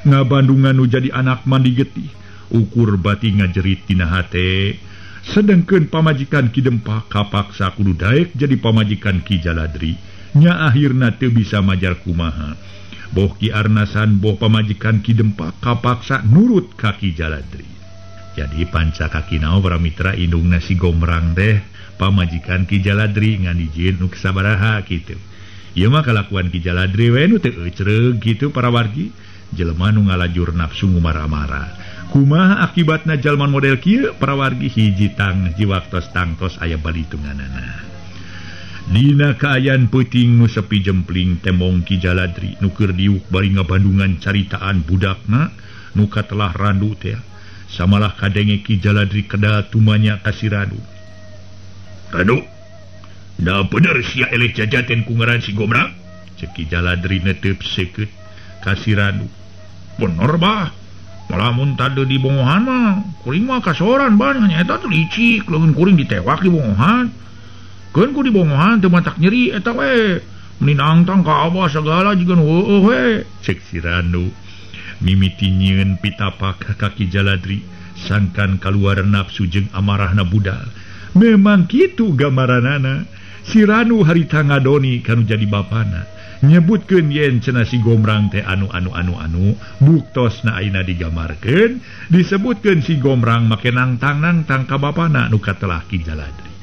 Ngabandungan nu jadi anak mandi getih ukur bati ngajerit tina hate. Sedengkeun pamajikan Ki Dempak kapaksa kudu daek jadi pamajikan Ki Jaladri nya akhirna teu bisa majar kumaha. Boh Ki Arnasan boh pamajikan Ki Dempak kapaksa nurut ka Ki Jaladri. Jadi panca kakinaw para mitra indungna si Gomrang teh pamajikan Ki Jaladri ngan dijieun nu sabaraha kitu. Ieu mah kalakuan Ki Jaladri we nu teu eucreug kitu para wargi, jelema nu ngalajur nafsu ngumara-mara. Kumaha akibatna jalman model kieu para wargi hiji tang jiwaktos tangtos aya balitunganana. Dina kaayaan peuting nu sepi jempling tembong Ki Jaladri nu keur diuk bari ngabandungan caritaan budakna nu katelah randu teh. Samalah kadenge Ki Jaladri kedal tumanya ka si Radu. Radu, da bener sia eleh jajaten ku ngaran si Gomrang? Cek Ki Jaladri netep seukeut ka si Radu. Bener bah, malamun tade di bongohan mah, kuring mah kasoran bah, nyaeta teh licik, leun kuring ditewak di bongohan. Keun ku di bongohan teu matak nyeri eta we, meninangtang ka abah sagala jiga nu heueuh we. Cek si Radu. Mimiti nyieun pitapak ka Ki Jaladri sangkan kaluar nafsu jeung amarahna budal. Memang kitu gambaranana. Si Ranu harita ngadoni kanu jadi bapana. Nyebutkeun yen cenah si Gomrang teh anu buktosna ayeuna digamarkeun disebutkeun si Gomrang make nangtang ka bapana nu katelah Ki Jaladri.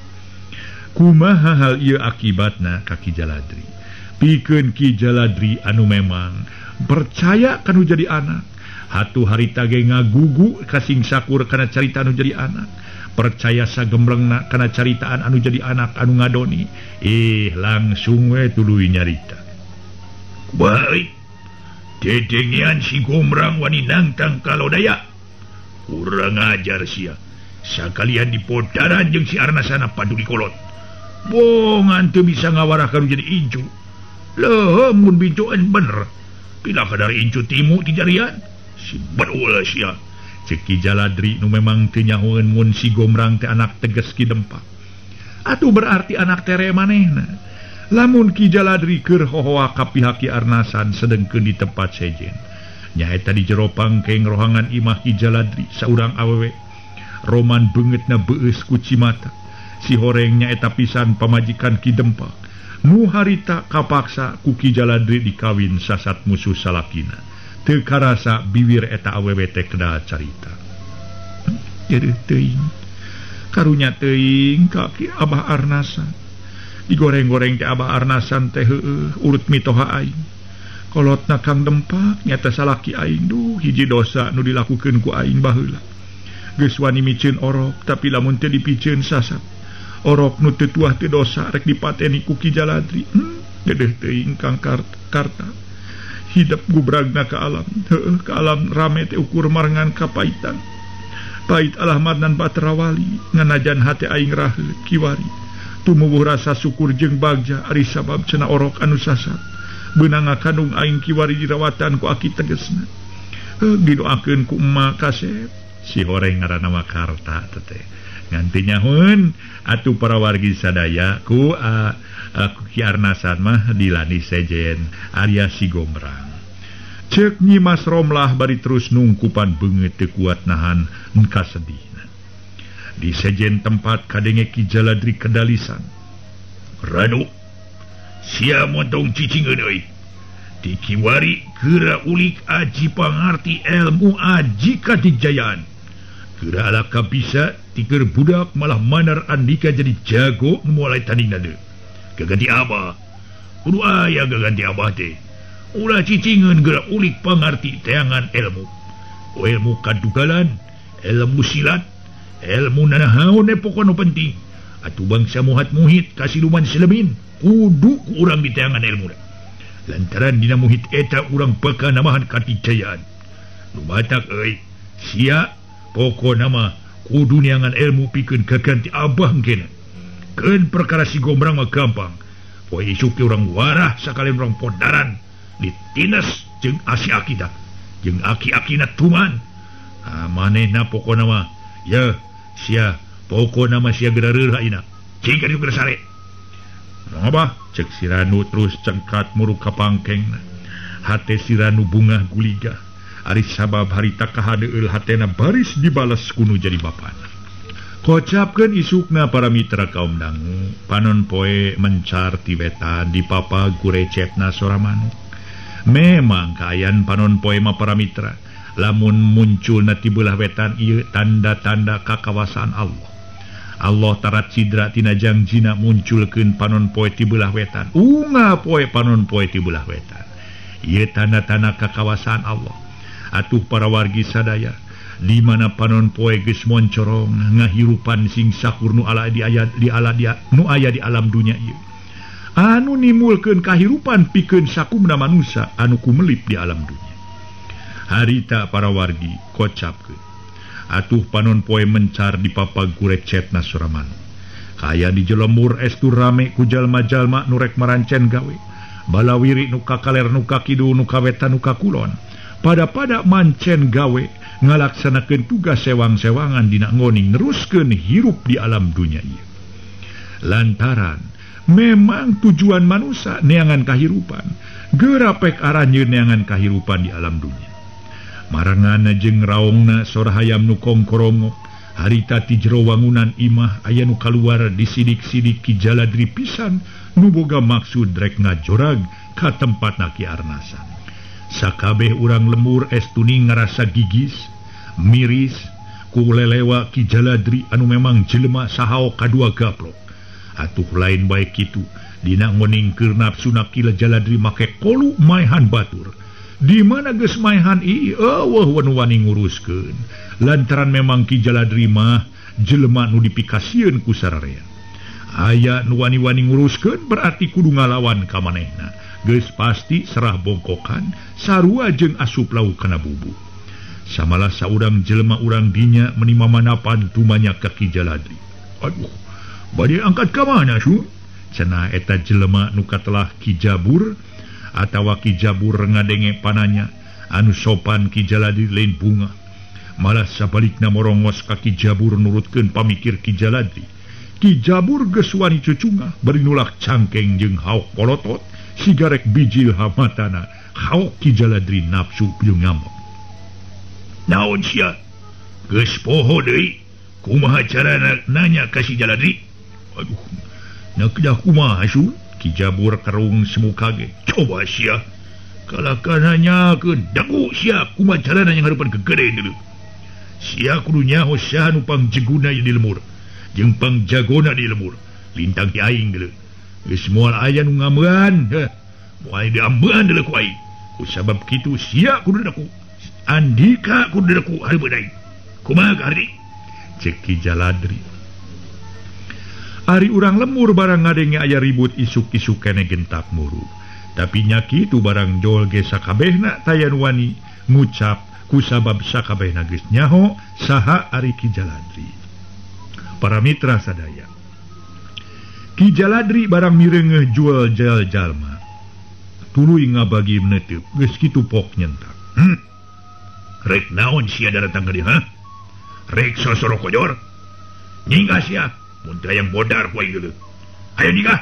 Kumaha hal ieu akibatna ka Ki Jaladri? Pikeun Ki Jaladri anu memang percaya kanu jadi anak. Hatu harita ge ngagugu kasing sakur kana carita anu jadi anak. Percaya sagemblengna kana caritaan anu jadi anak anu ngadoni. Langsung we tuluy nyarita. Baik. Dedengian si Gomrang wani nangtang kalodaya. Kurang ajar sia. Sakalian dipodaran jeung si Arnasana paduli kolot. Bongan teu bisa ngawarah kanu jadi incu. Leuh mun bincuan bener. Pila kadar incu timu ti jarian si beul sia. Cek Ki Jaladri nu memang teu nyahoeun mun si Gomrang teh anak teges Ki Dempak. Atuh berarti anak tere manehna. Lamun Ki Jaladri keur hohoa ka pihak Ki Arnasan sedengkeun di tempat sejen. Nyaeta di jero pangkeng rohangan imah Ki Jaladri saurang awewe. Roman beungeutna beueus ku Cimata. Si horeng nyaeta pisan pamajikan Ki Dempak. Nu harita kapaksa ku Ki Jaladri dikawin sasat musuh salakina. Teu karasa bibir eta awewe teh kedah carita. Jadi teuing karunya teuing ka Ki Abah Arnasan. Digoreng-goreng teh Abah Arnasan teh heueuh urut mitoha aing. Kolotna Kang Dempak nyata salaki aing duh hiji dosa nu dilakukeun ku aing baheula. Geus wani miceun orok tapi lamun teu dipiceun sasat. Orok nu teu tuah teu dosa rek dipateni ku Ki Jaladri. Dedeh teuing Kang Karta. Hidup gubragna ka alam. Ka alam rame teh ukur marangan kapaitan. Pait alahmadnan Batrawali nganajan hate aing raheut kiwari. Tumuwuh rasa syukur jeung bagja ari sabab cenah orok anu sasat. Beunang kandung aing kiwari dirawatan ku aki tegesna. Didoakeun ku emma Kasep. Si horeng ngaranna mah Karta teh. Nganti nyahoeun atuh para wargi sadaya ku Ki Arnasan mah dilani sejen Arya si Gomrang. Cek Nyi Mas Romlah bari terus nungkupan beungeut teu kuat nahan kasedihna. Di sejen tempat kadenge Ki Jaladri kedalisan. Ranu, sia montong cicingeun euy. Di kiwari geura ulik aji pangarti ilmu aji kadijayaan. Geura alaka bisa tiker budak malah manar andika jadi jago mulai tanding nade. Gaganti abah. Kudu aya gaganti abah teh. Ulah cicingeun geura ulik pangarti teangan ilmu. Ilmu kadugalan, ilmu silat, ilmu nanahaon pokona penting. Atuh bangsa muhat muhit kasiluman selemin kudu ku urang di teangan ilmu.
lantaran dina muhit eta urang bakal namahan katicayaan nu matak sia pokok nama kudu niangan ilmu pikeun kaganti abah kena keun perkara si gombrang mah gampang poe isuk ti urang warah sakalian urang podaran ditinas jeung aki-akina jeung aki-akina tuman manehna pokok nama ya sia pokok nama sia gerareuh ayeuna cing ka dieu sare apa cek si Ranu terus cengkat muruk ka pangkengna hate si Ranu bunga guliga ari sabab harita kahadeul hatena baris dibalas kuno jadi bapana kocapkeun isukna para mitra kaum dangu panon poe mencar ti wetan di papa gurecepna soramanu memang kayan panon poe mah para mitra lamun munculna ti beulah wetan ieu tanda-tanda kakawasaan Allah tarat sidra tina jangjina munculkeun panon poe ti beulah wetan unga poe panon poe ti beulah wetan ieu tanda-tanda kakawasaan Allah atuh para wargi sadaya di mana panon poe geus moncorong ngahirupan sing sakur nu aya di alam dunya ieu anu nimulkeun kahirupan pikeun sakumna manusia anu kumelip di alam dunya harita para wargi kocapkeun atuh panon poe mencar di papa gurecepna soramanu kaya di jelembur estu rame ku jalma-jalma nu rek marancen gawe balawiri nu kakaler nu kakidu nu kawetan nu kakulon pada mancen gawe ngalaksanakeun tugas sewang-sewangan dina ngoning neruskeun hirup di alam dunya ieu lantaran memang tujuan manusia neangan kahirupan gerapek aranya neangan kahirupan di alam dunya marangana jeung raongna sorahayam nu kongkorongok harita ti jero wangunan imah aya nu kaluar di sidik-sidik Ki Jaladri pisan nu boga maksud rek ngajorag ka tempatna Ki Arnasan sakabeh urang lembur estuni ngarasa gigis miris ku lelewa Ki Jaladri anu memang jelema sahao kadua gaplok atuh lain bae kitu dina ngoningkeun nafsuna Ki Jaladri make kolu maehan batur di mana geus maehan eueuh wani nguruskeun lantaran memang Ki Jaladri mah jelema nu dipikasieun ku sararea aya nu wani-wani nguruskeun berarti kudu ngalawan ka manehna geus pasti serah bongkokan sarua jeung asup lauk kana bubu samalah saurang jelema urang dinya menima manapan tumanya ka Ki Jaladri aduh bade angkat ka mana su cenah eta jelema nu katelah Ki Jabur atawa Ki Jabur ngadenge pananya anu sopan Ki Jaladri lain bunga malah sabalikna morongos ka Ki Jabur nurutkeun pamikir Ki Jaladri Ki Jabur geus wani cucunga bari nulak cangkeng jeung haok polotot sigarek bijil hamatana haok Ki Jaladri nafsu jeung ngamuk naon sia geus poho deui kumaha carana nanya ka si Jaladri aduh nakdah kumaha su Ki Jabur karung semuka ge coba sia kalakananya ke dagu sia kumaha carana yang harupan kegede dulu sia kudu nyaho sia nu pangjeguna di lemur jeung pangjagona di lemur lintang ti aing geuleuh geus moal aya nu ngamean moal diambean deuleuh ku aing ku sabab kitu sia kudu daku andika kudu daku hareupeun aing kumaha Kardi cek Ki Jaladri ari urang lemur barang ngadenge aya ribut isuk-isuk kene gentak muru tapi nya kitu barang jol ge sakabehna tayan wani ngucap ku sabab sakabehna geus nyaho saha ari Ki Jaladri para mitra sadaya Ki Jaladri barang mireungeuh jual jalma tuluy ngabagi meneteup geus kitu pok nyentak rek naon sia datang ka dieu rek sosoro kojor nyingga sia muntah yang bodar kuai dulu ayo nikah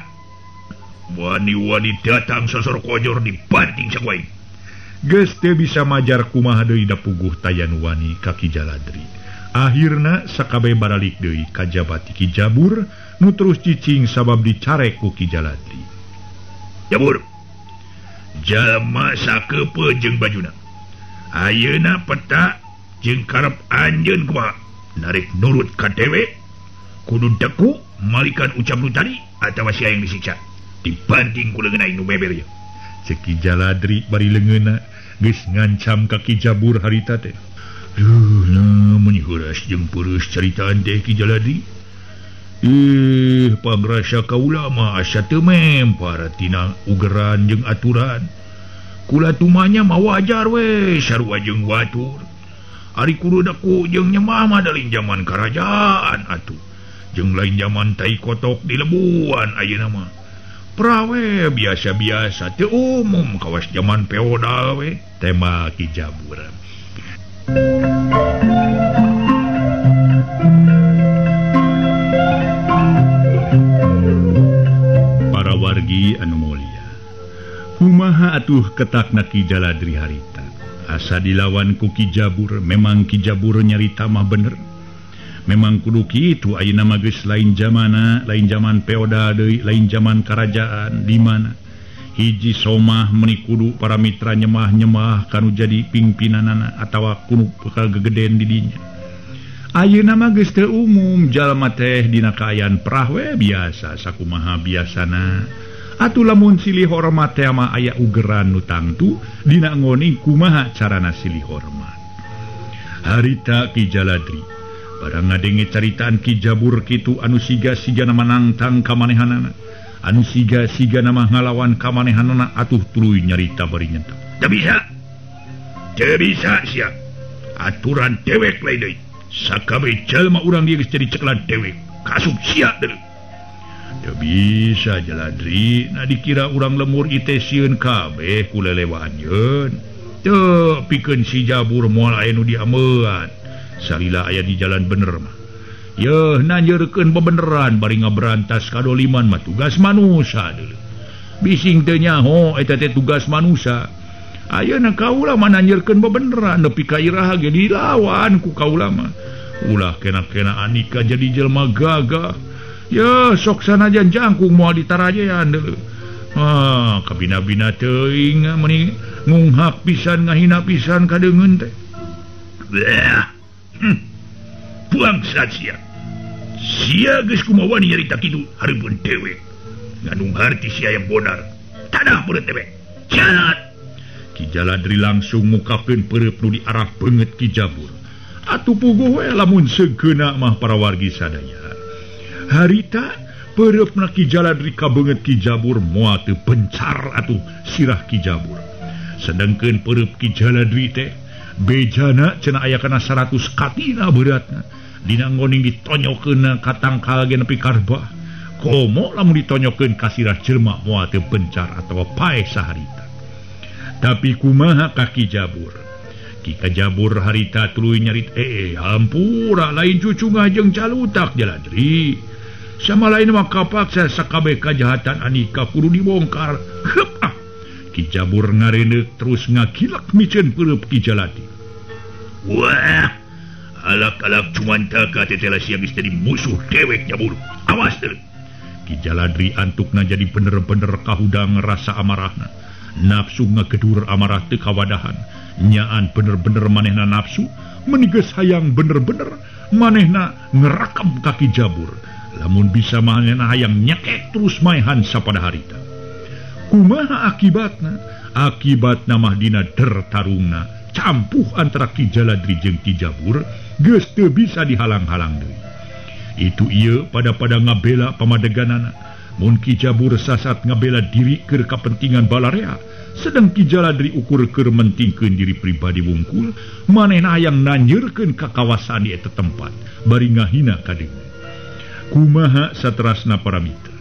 wani-wani datang sosor kojor dibanting sakuai geus teu bisa majar kumaha deui da puguh tayan wani ka Ki Jaladri akhirna sakabeh baralik deui ka jabati Ki Jabur nu terus cicing sabab dicarek ku Ki Jaladri Jabur jalma sakeupeun jeung bajuna ayeuna peta jeung karep anjeun kumaha narik nurut ka dewe kudu daku malikan ucap lu tadi atau sia yang disiksa dibanting ku leungeun aing nu beber ya cek Ki Jaladri bari leungeunna geus ngancam ka Ki Jabur harita teh namun heuras jeung peureus caritaan teh Ki Jaladri Pagrasa kaulama asa teu mempar tina ugeran jeung aturan. Kula tumanya mah wajar we sarua jeung watur. Ari kurudaku jeung nyemah mah dalin zaman kerajaan atuh. Jeung lain zaman tai kotok di lebuan ayeuna mah. Prawe biasa-biasa teu umum kawas zaman feodal we. Tema Ki Jabur. Para wargi anu mulia, kumaha atuh ketakna Ki Jaladri harita asa dilawan ku Ki Jabur. Memang Ki Jabur nyarita mah bener, memang kudu kitu ayeuna mah geus lain zamana, lain zaman feodal deui, lain zaman kerajaan di mana hiji somah meuni kudu para mitra nyemah-nyemah kanu jadi pimpinanana atawa kudu bakal gegeden di dinya. Ayeuna mah geus teu umum jalma teh dina kaayaan perah we biasa sakumaha biasana. Atuh lamun silih hormat teh mah aya ugeran nu tangtu dina ngoni kumaha carana silih hormat. Harita Ki Jaladri barang ngadenge caritaan Ki Jabur kitu anu siga-sigana manangtang kamanehanana, anu siga-sigana mah ngalawan kamanehanana atuh tuluy nyarita bari nyentak. Teu bisa sia. Aturan dewek lain deui. Sakabe jalma urang dia geus jadi ceklan dewek. Kasup sia deui. Teu bisa Jaladri, na dikira urang lemur ite sieun kabeh ku lelewanyeun. Teu pikeun si Jabur moal aya nu diameuan. Salila aya di jalan bener mah. Yeuh nanjeurkeun bebeneran bari ngaberantas kadoliman mah tugas manusia deuleu. Bising teu nyaho eta teh tugas manusia. Ayeuna kaula mah nanjeurkeun bebeneran nepi ka iraha ge dilawan ku kaula mah. Ulah kena-kena anika jadi jelema gagah. Ya sok sanajan jangkung moal ditarajean deuleu. Kabina-bina teuing meuni ngunghak pisan ngahina pisan kadeungeun teh. Buang saja. Sia geus kumaha nyarita kitu hareupeun dewek. Nganu harti sia yang bonar. Tanah beureuh teh. Janat. Ki Jaladri langsung mukakeun peureub nu diarah beungeut Ki Jabur. Atuh puguh we lamun segeuna mah para wargi sadaya. Harita peureupna Ki Jaladri ka beungeut Ki Jabur moal teu pencar atuh sirah Ki Jabur. Sedengkeun peureub Ki Jaladri teh bejana cenah aya kana 100 katina beratna. Dina ngoning ditonyokeun ka tangkal ge nepi karbah. Komo lamun ditonyokeun ka sirah jelema moal teu pencar atawa pae saharita. Tapi kumaha ka Ki Jabur? Ki Jabur harita tuluy nyarit hampura lain cucungah jeung calutak Jaladri. Sama lain mah kapaksa sakabeh kajahatan anika kudu dibongkar. Ki Jabur ngareneuk terus ngagilak miceun peureub Ki Jaladri. Wah, alak-alak cumantaka tetela sia geus jadi musuh dewek Jabur. Awas deuleu. Ki Jaladri antukna jadi bener-bener kahudang rasa amarahna. Nafsu ngagedur amarah teu kawadahan. Nyaan bener-bener manehna nafsu, menigeus hayang bener-bener manehna ngerakam ka Ki Jabur. Lamun bisa manehna hayang nyekek terus maehan sapada harita. Kumaha akibatna? Akibatna mah dina dertarungna campuh antara Ki Jaladri jeung Ki Jabur geus teu bisa dihalang-halang deui. Itu ieu pada ngabela pamadeganana. Mun Ki Jabur sasat ngabela diri keur kapentingan balarea, sedang Ki Jaladri ukur keur mentingkeun diri pribadi wungkul, manehna hayang nanjeurkeun ka kawasan di eta tempat bari ngahina kadeungeun. Kumaha saterasna para mitra?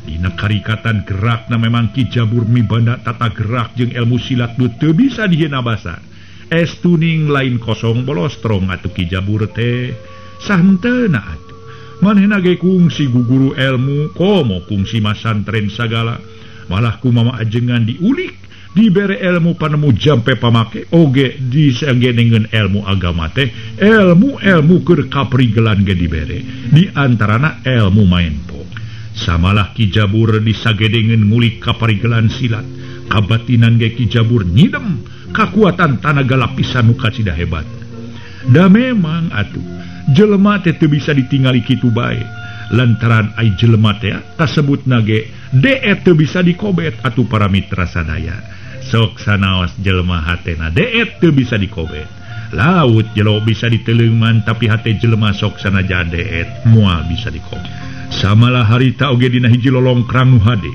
Dina karikatan gerakna memang Ki Jabur mibanda tata gerak jeung ilmu silat nu teu bisa dihina basa. Estuning lain kosong bolostrong atuh Ki Jabur teh. Santeuna atuh. Manehna ge kungsi guguru ilmu, komo kungsi masantren sagala. Malah kumaha ajengan diulik, dibere ilmu panemu jampe pamake, oge disanggenengeun ilmu agama teh, ilmu keur kaprigelan ge dibere. Di antarana ilmu maenpo. Samalah Ki Jabur disagedengeun ngulik kaparigelan silat. Kabatinan ge Ki Jabur nyidem kakuatan tanaga lapisan nu kacida hebat. Da memang atuh jelema teh teu bisa ditingali kitu bae. Lantaran ai jelema teh kasebutna ge deet teu bisa dikobet atuh para mitra sadaya. Sok sanaos jelema hatena deet teu bisa dikobet. Laut jelo bisa diteleungman tapi hate jelema sok sanajan deet moal bisa dikobet.
samalah harita oge dina hiji lolongkrang nu hade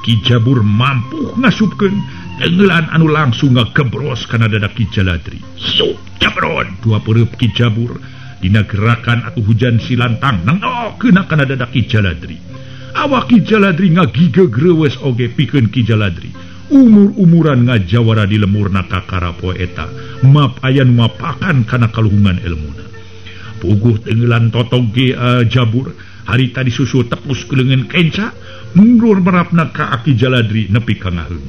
Ki Jabur mampu ngasupkeun tenggelan anu langsung ngagebros kana dadak Ki Jaladri. Sup jabron dua pereup Ki Jabur dina gerakan atuh hujan silantang nangokkeun kana dadak Ki Jaladri. Awak Ki Jaladri ngagige greuweus oge pikeun Ki Jaladri. Umur-umuran ngajawara di lemurna kakara poe eta map aya nu mapakan kana kaluhungan ilmuna. Puguh tenggelan totog ge Jabur harita disusul tepus kelengan kenca mundur merapna ka Ki Jaladri nepi ka ngaheung.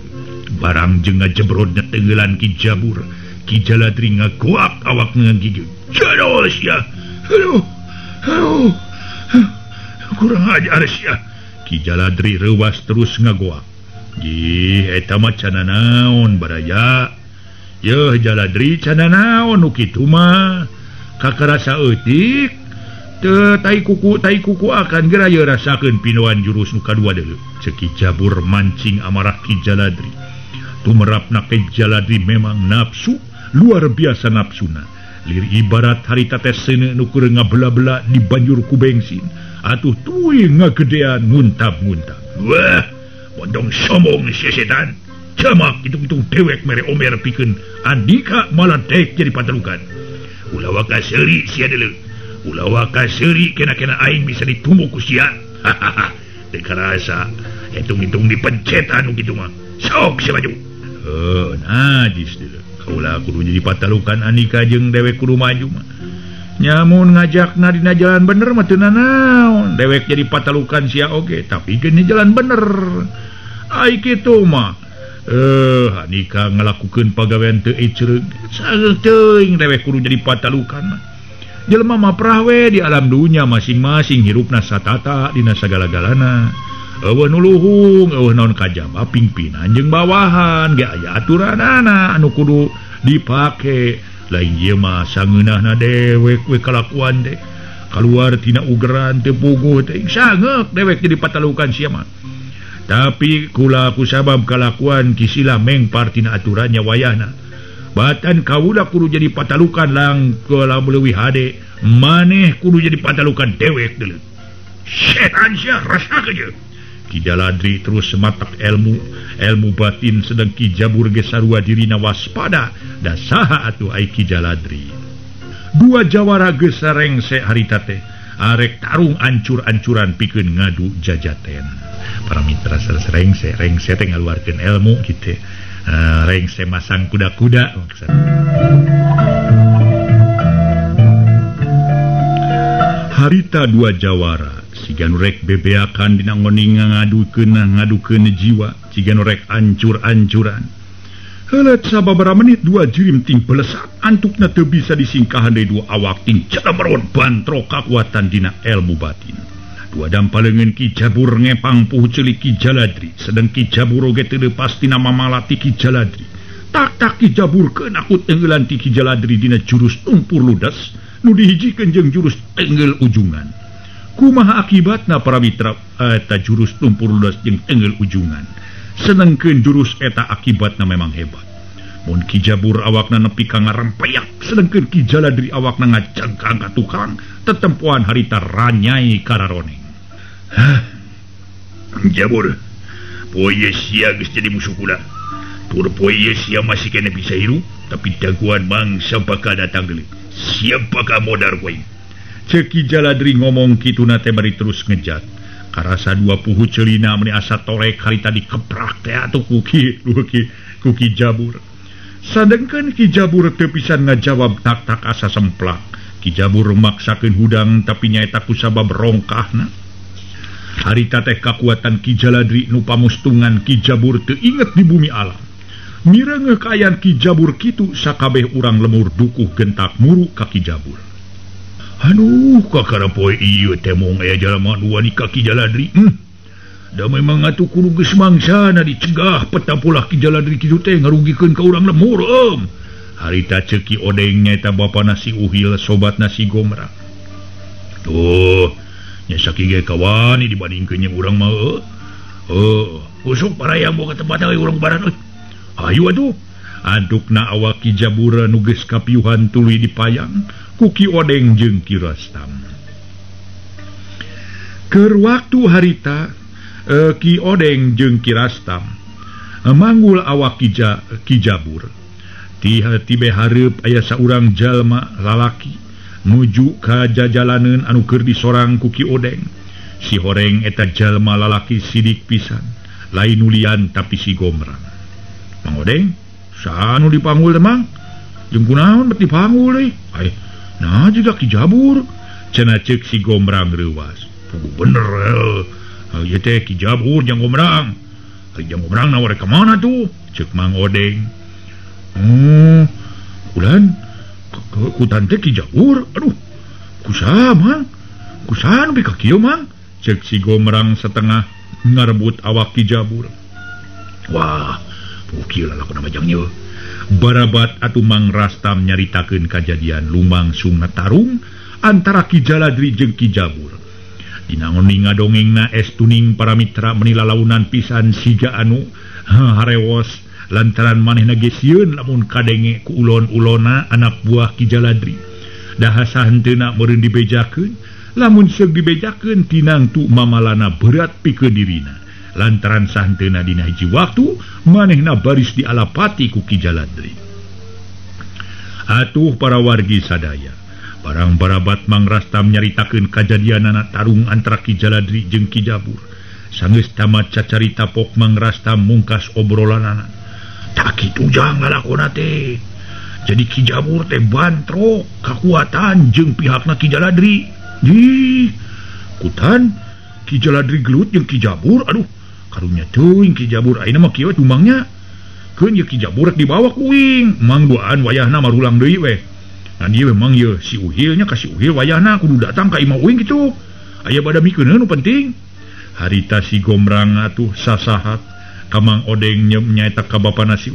Barang jeung ngajebrodna tenggelan Ki Jabur, Ki Jaladri ngagoak awak ngagigeu. Jados ya. Aduh. Kurang ajar sia. Ki Jaladri reuwas terus ngagoak. Ih, eta mah cana naon baraya. Yeuh Jaladri cana naon nu kitu mah. Kakarasa eutik. Teu tai kuku akan geraya rasakeun pinoan jurus nu kadua deuleu. Ceuk Ki Jabur mancing amarah Ki Jaladri. Tumerapna Ki Jaladri memang nafsu, luar biasa nafsuna. Lir ibarat harita teh seuneu nu keur ngabela-bela di banjur ku bensin. Atuh tuing ngagedean muntab-muntab. Wah, mondong sombong si setan. Jamak hitung-hitung dewek mere omer pikeun Andika malah dek jadi patalukan. Ulah waka seuri sia deuleu. Ulah waka seuri kena-kena aing bisa ditumbuk ku sia. Hahaha. Teu karasa hitung-hitung dipencetan nu kitu mah. Sok sia maju. Najis deuleu. Kaula kudu jadi patalukan Andika jeung dewek kudu maju mah. Nyamun ngajakna dina jalan bener mah teu nanaon. Dewek jadi patalukan sia oge, tapi geus jalan bener. Ai kitu mah. Andika ngalakukeun pagawean teu ecereug. Saeuh teuing dewek kudu jadi patalukan mah. Jelema mah prah we di alam dunya masing-masing hirupna satata dina sagala-galana. Eueuh nu luhung, eueuh naon kajaba pingpinan jeung bawahan ge aya aturanana anu kudu dipake. Lain ieu mah sangeunahna dewek we kalakuan teh. Kaluar tina ugeran teu puguh teh sangeuk dewek jadi patalukan sia mah. Tapi kula ku sabab kalakuan kisilah mengpar tina aturannya wayahna. Batan kaula kudu jadi patalukan lang kala leuwih hade, maneh kudu jadi patalukan dewek deuleu. Setan sia rasakeun je. Ki Jaladri terus sematak ilmu batin sedang Ki Jabur ge sarua dirina waspada da saha atuh ai Ki Jaladri. Dua jawara geus sarengse harita teh arek tarung ancur-ancuran pikeun ngadu jajaten. Para mitra rengse teh ngaluarkeun ilmu kitu. Rengse masang kuda-kuda maksud. Harita dua jawara sigan rek bebeakan dina ngoning ngadukeun jiwa sigan rek ancur-ancuran. Heuleut sababaraha menit dua jirim ting pelesat antukna teu bisa disingkahan deui dua awak ting cadameron bantro kakuatan dina ilmu batin. Dua dampaleungeun Ki Jabur ngepang puh ceulik Ki Jaladri sedang Ki Jabur oge teu leupas tina mamalati Ki Jaladri. Tak Ki Jabur keun akut tenggelan ti Ki Jaladri dina jurus tumpur ludas nu dihijikeun jeung jurus tenggel ujungan. Kumaha akibatna para mitra eta jurus tumpur ludas jeung tenggel ujungan. Senengkeun jurus eta akibatna memang hebat. Mun Ki Jabur awakna nepi ka ngarempeyak sedengkeun Ki Jaladri awakna ngajengkang ka tukang tetempoan harita ranyai kararoneng. Jabur, poe sia geus jadi musuh kula. Tur poe sia masih kena bisa hirup, tapi daguan mangsa bakal datang deuleu. Siapakah modar poe? Ceuk Ki Jaladri ngomong kituna teh bari terus ngejat. Karasa dua puhu ceulina meni asa torek harita dikeprak teh atuh ku Ki Jabur. Sadengkeun Ki Jabur teu pisan ngajawab tak asa semplak. Ki Jabur maksakeun hudang tapi nyaeta kusabab rongkahna. Harita teh kakuatan Ki Jaladri nu pamustungan Ki Jabur teu inget di bumi alam. Mirengeuh kaayaan Ki Jabur kitu sakabeh urang lemur dukuh gentak muru ka Ki Jabur. Aduh, kakara poe ieu teh mong aya jalma dua di Ki Jaladri. Da memang atuh kudu geus mangsana dicegah petapulah Ki Jaladri kitu teh ngarugikeun ka urang lemur. Harita ceuk Ki Odeng nyaeta bapa nasi Uhil sobat nasi Gomra. Tuh nya sakige kawani dibandingkeun jeung urang mah. Usuk parayang boga tempat we urang baran euy. Ayo atuh. Andukna awak Ki Jabur nu geus kapiuhan tuluy dipayang ku Ki Odeng jeung Ki Rastam. Keur waktu harita Ki Odeng jeung Ki Rastam manggul awak Kijabur tibe hareup aya saurang jalma lalaki nuju ka jajalaneun anu keur disorang ku Ki Odeng. Si horeng eta jalma lalaki sidik pisan, lain nulian tapi si Gombrang. Mang Odeng, saanu dipanggul temang? Jeung kunaon bet dipanggul deui? Nah juga Kijabur, cenah ceuk si Gombrang reuwas. Bener ieu teh Kijabur jeung Gombrang. Ari jeung Gombrang nawarek ka mana tuh? Ceuk Mang Odeng. Kulan ku tante Kijabur. Aduh, kusaha Mang? Kusaha nu ka kieu Mang? Ceuk si Gombrang setengah ngarebut awak Kijabur. Wah, kieu lalakonna majang nyeuh. Barabat atuh Mang Rastam nyaritakeun kajadian lumangsungna tarung antara Ki Jaladri jeung Kijabur. Dina ngoning ngadongengna estuning para mitra menila launan pisan siga anu harewos lantaran manehna ge sieun lamun kadenge ku ulon-ulona anak buah Ki Jaladri. Dahasa henteuna meureun dibejakeun, lamun seug dibejakeun tinangtu mamalana berat pikeun dirina. Lantaran sahenteuna dina hiji waktu manehna baris dialapati ku Ki Jaladri. Atuh para wargi sadaya, barang barabat Mang Rastam nyaritakeun kajadianana tarung antara Ki Jaladri jeung Kijabur. Sanggeus tamat cacarita pok Mang Rastam mungkas obrolanana. Tak kitu jang ngalakona teh. Jadi Kijabur teh bantrok kakuatan jeung pihakna Ki Jaladri. Kutan Ki Jaladri gelut jeung Kijabur. Aduh, karunya teuing Kijabur ayeuna mah kieu tumangnya. Keun ye Kijabur dibawa ku uing, mang duaan wayahna marulang deui we. Ngan ieu memang ye si Uhilnya ka si Uhil wayahna kudu datang ka imah uing kitu. Aya bada mikeun nu penting. Harita si Gombrang atuh sasahat ka Mang Odeng nyaeta ka bapana si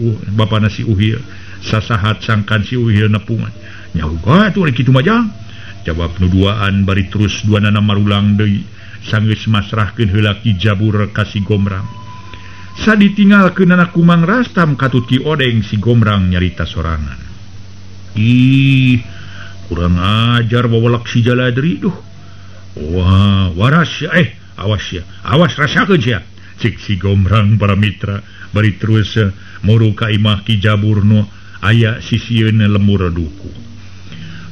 Uhil. Sasahat sangkan si Uhil nepungan. Nyawa atuh kitu majang. Jawab nuduaan bari terus duanana marulang deui. Sanggeus masrahkeun heula Kijabur ka si Gombrang. Saditinggalkeunana ku Mang Rastam katut Ki Odeng, si Gombrang nyarita sorangan. Kurang ajar bawalak si Jaladri duh. Wah, waras ya, awas rasakeun sia. Cik si Gombrang para mitra bari terus muru ka imah Kijabur nu aya sisieun lembur duku.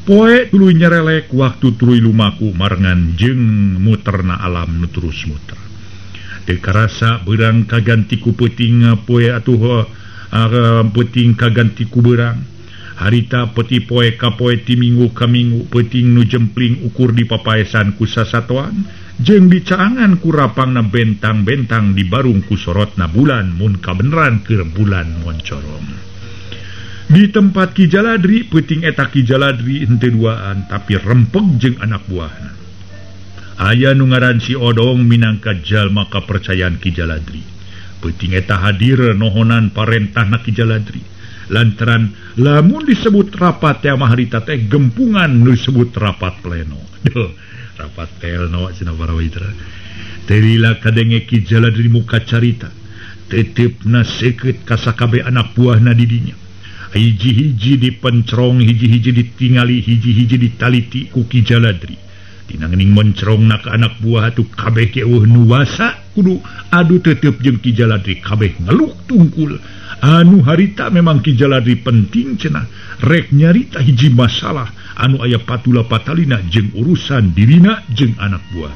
Poe tuluy nyarelek waktu tuluy lumaku marengan jeung muterna alam nu terus muter. Teu karasa beurang kaganti ku peuting poe atuh peuting kaganti ku beurang. Harita peti poe ka poe ti minggu ka minggu peuting nu jempling ukur di papaesan ku sasatoan jeung dicaangan ku rapangna bentang-bentang di barung ku sorotna bulan mun kabeneran keur bulan moncorong. Di tempat Ki Jaladri peuting eta Ki Jaladri henteu duaan tapi rempeg jeung anak buahna. Aya nu ngaran si Odong minangka jalma kapercayaan Ki Jaladri. Peuting eta hadir nohonan parentahna Ki Jaladri. Lantaran lamun disebut rapat teh mah harita teh gempungan nu disebut rapat pleno. Rapat pleno cenah para mitra. Terila kadenge Ki Jaladri muka carita. Tetepna seukeut ka sakabeh anak buahna di dinya. Hiji-hiji dipencerong, hiji-hiji ditingali, hiji-hiji ditaliti ku Ki Jaladri. Dina geuning mencerongna ka anak buah atuh kabeh ge nu wasa kudu adu teuteup jeung Ki Jaladri kabeh ngeluk tungkul. Anu harita memang Ki Jaladri penting cenah rek nyarita hiji masalah anu aya patula patalina jeung urusan dirina jeung anak buah.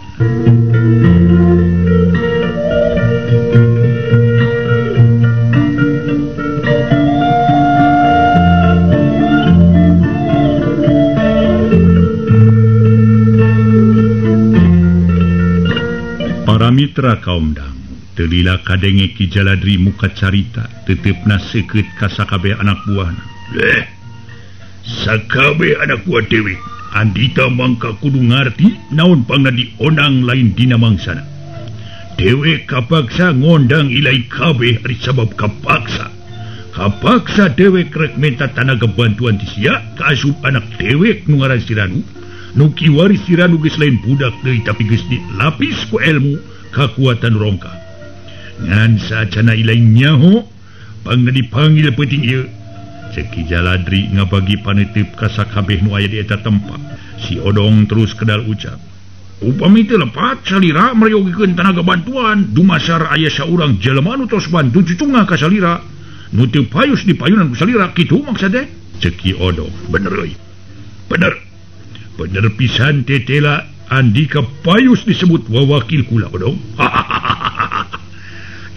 Para mitra kaum dang, telila kadenge Ki Jaladri muka carita, tetepna seukeut ka sakabeh anak buahna. Sakabeh anak buah dewe, andita mangka kudu ngarti naon pangna diondang lain dina mangsana. Dewe kapaksa ngondang ilai kabeh ari sabab kapaksa. Kapaksa dewe rek minta tanaga bantuan ti sia ka asup anak dewe nu ngaran Siranu. Nu kiwari Siranu geus lain budak deui tapi geus dilapis ku ilmu kakuatan rongka. Ngan sacana ilain nyaho pangna dipanggil peuting ieu. Ceuk Ki Jaladri ngabagi paneuteub ka sakabeh nu aya di eta tempat. Si Odong terus kedal ucap,
upami teu lepat salira mereyogikeun tenaga bantuan dumasar aya saurang jelema nu tos bantu cucunga ka salira nu teu payus di payunan ku salira kitu maksudna cek Ki Odong. Bener euy, bener pisan tetela Andika payus disebut wawakil kula Odong.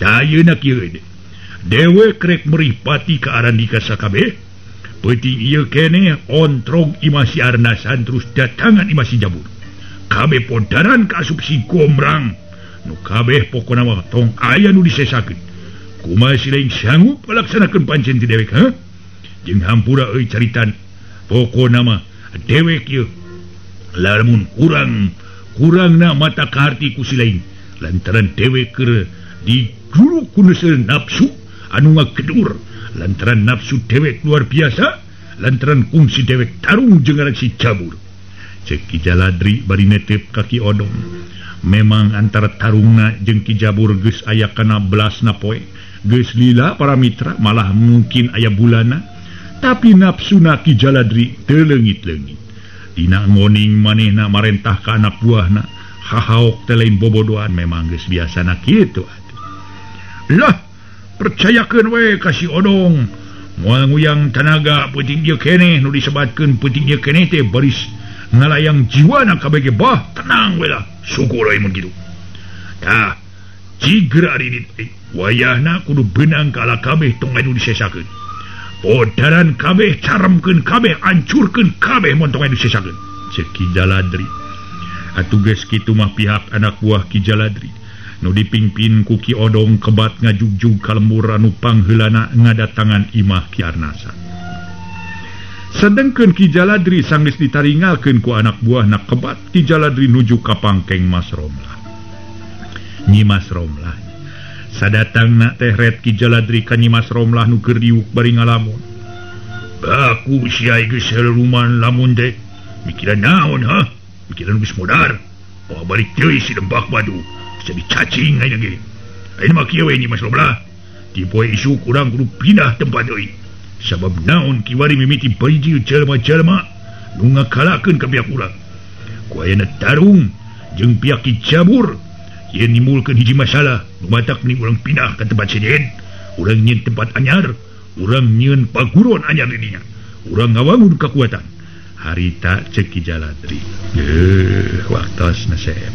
Ayeuna kieu dewe krek meripati ka Arandika sakabeh peuting ieu keneh ontrog imasi arnasan terus datangan imasi jabur kabeh podaran ka asup si Gombrang nu kabeh pokona mah tong aya nu disesakeun kumaha si lain sanggup ngalaksanakeun pancen ti dewek jeung hampura euy caritan pokona mah dewek ieu lamun kurangna mata kaharti ku si lain lantaran dewek keur diguru ku neuseuh nafsu anu ngakedur lantaran nafsu dewek luar biasa lantaran kungsi dewek tarung jeung si Jabur. Cek Ki Jaladri bari netep ka Ki Odong memang antara tarungna jeung Ki Jabur geus aya kana belasna poe geus lila para mitra malah mungkin aya bulana tapi nafsuna Ki Jaladri teu leungit-leungit dina ngoning manehna marentah ka anak buahna hahaok teh lain bobodohan memang geus biasana kitu atuh. Lah percayakeun we ka si Odong moal nguyang tenaga peuting ieu keneh nu disebatkeun peuting ieu keneh teh baris ngalayang jiwana kabeh bah tenang we lah syukur euy mun kitu. Tah jiger ari dieu wayahna kudu beunang kala kabeh tong anu disesakeun podaran kabeh caremkeun kabeh hancurkeun kabeh mun tong anu disesakeun cek Ki Jaladri. Atuh geus kitu mah pihak anak buah Ki Jaladri nu dipingpin ku Ki Odong kebat ngajugjug ka lembur anu pangheulana ngadatangan imah Ki Arnasan. Sedengkeun Ki Jaladri sanggeus ditaringalkeun ku anak buahna kebat Ki Jaladri nuju ka pangkeng Mas Romlah. Nyi Mas Romlah sadatangna teh ret Ki Jaladri ka Nyi Mas Romlah nu keur diuk bari ngalamun. Baku siai geus saluman lamun teh mikiran naon mikiran geus modar. Oh balik deui si Dembak Badu jadi cacing aja ge. Ayeuna mah kieu we Nyi Mas Romlah ti poe isuk urang kudu pindah tempat euy. Sabab naon kiwari mimiti biji jelema-jelema nu ngakalakeun ka pihak urang. Ku ayeuna tarung jeung pihak Ki Jabur yen nimulkeun hiji masalah nu matak ni urang pindah ka tempat sejen, urang nyieun tempat anyar, urang nyieun paguron anyar di dinya. Urang ngawangun kekuatan. Harita cek Ki Jaladri. Waktosna sep.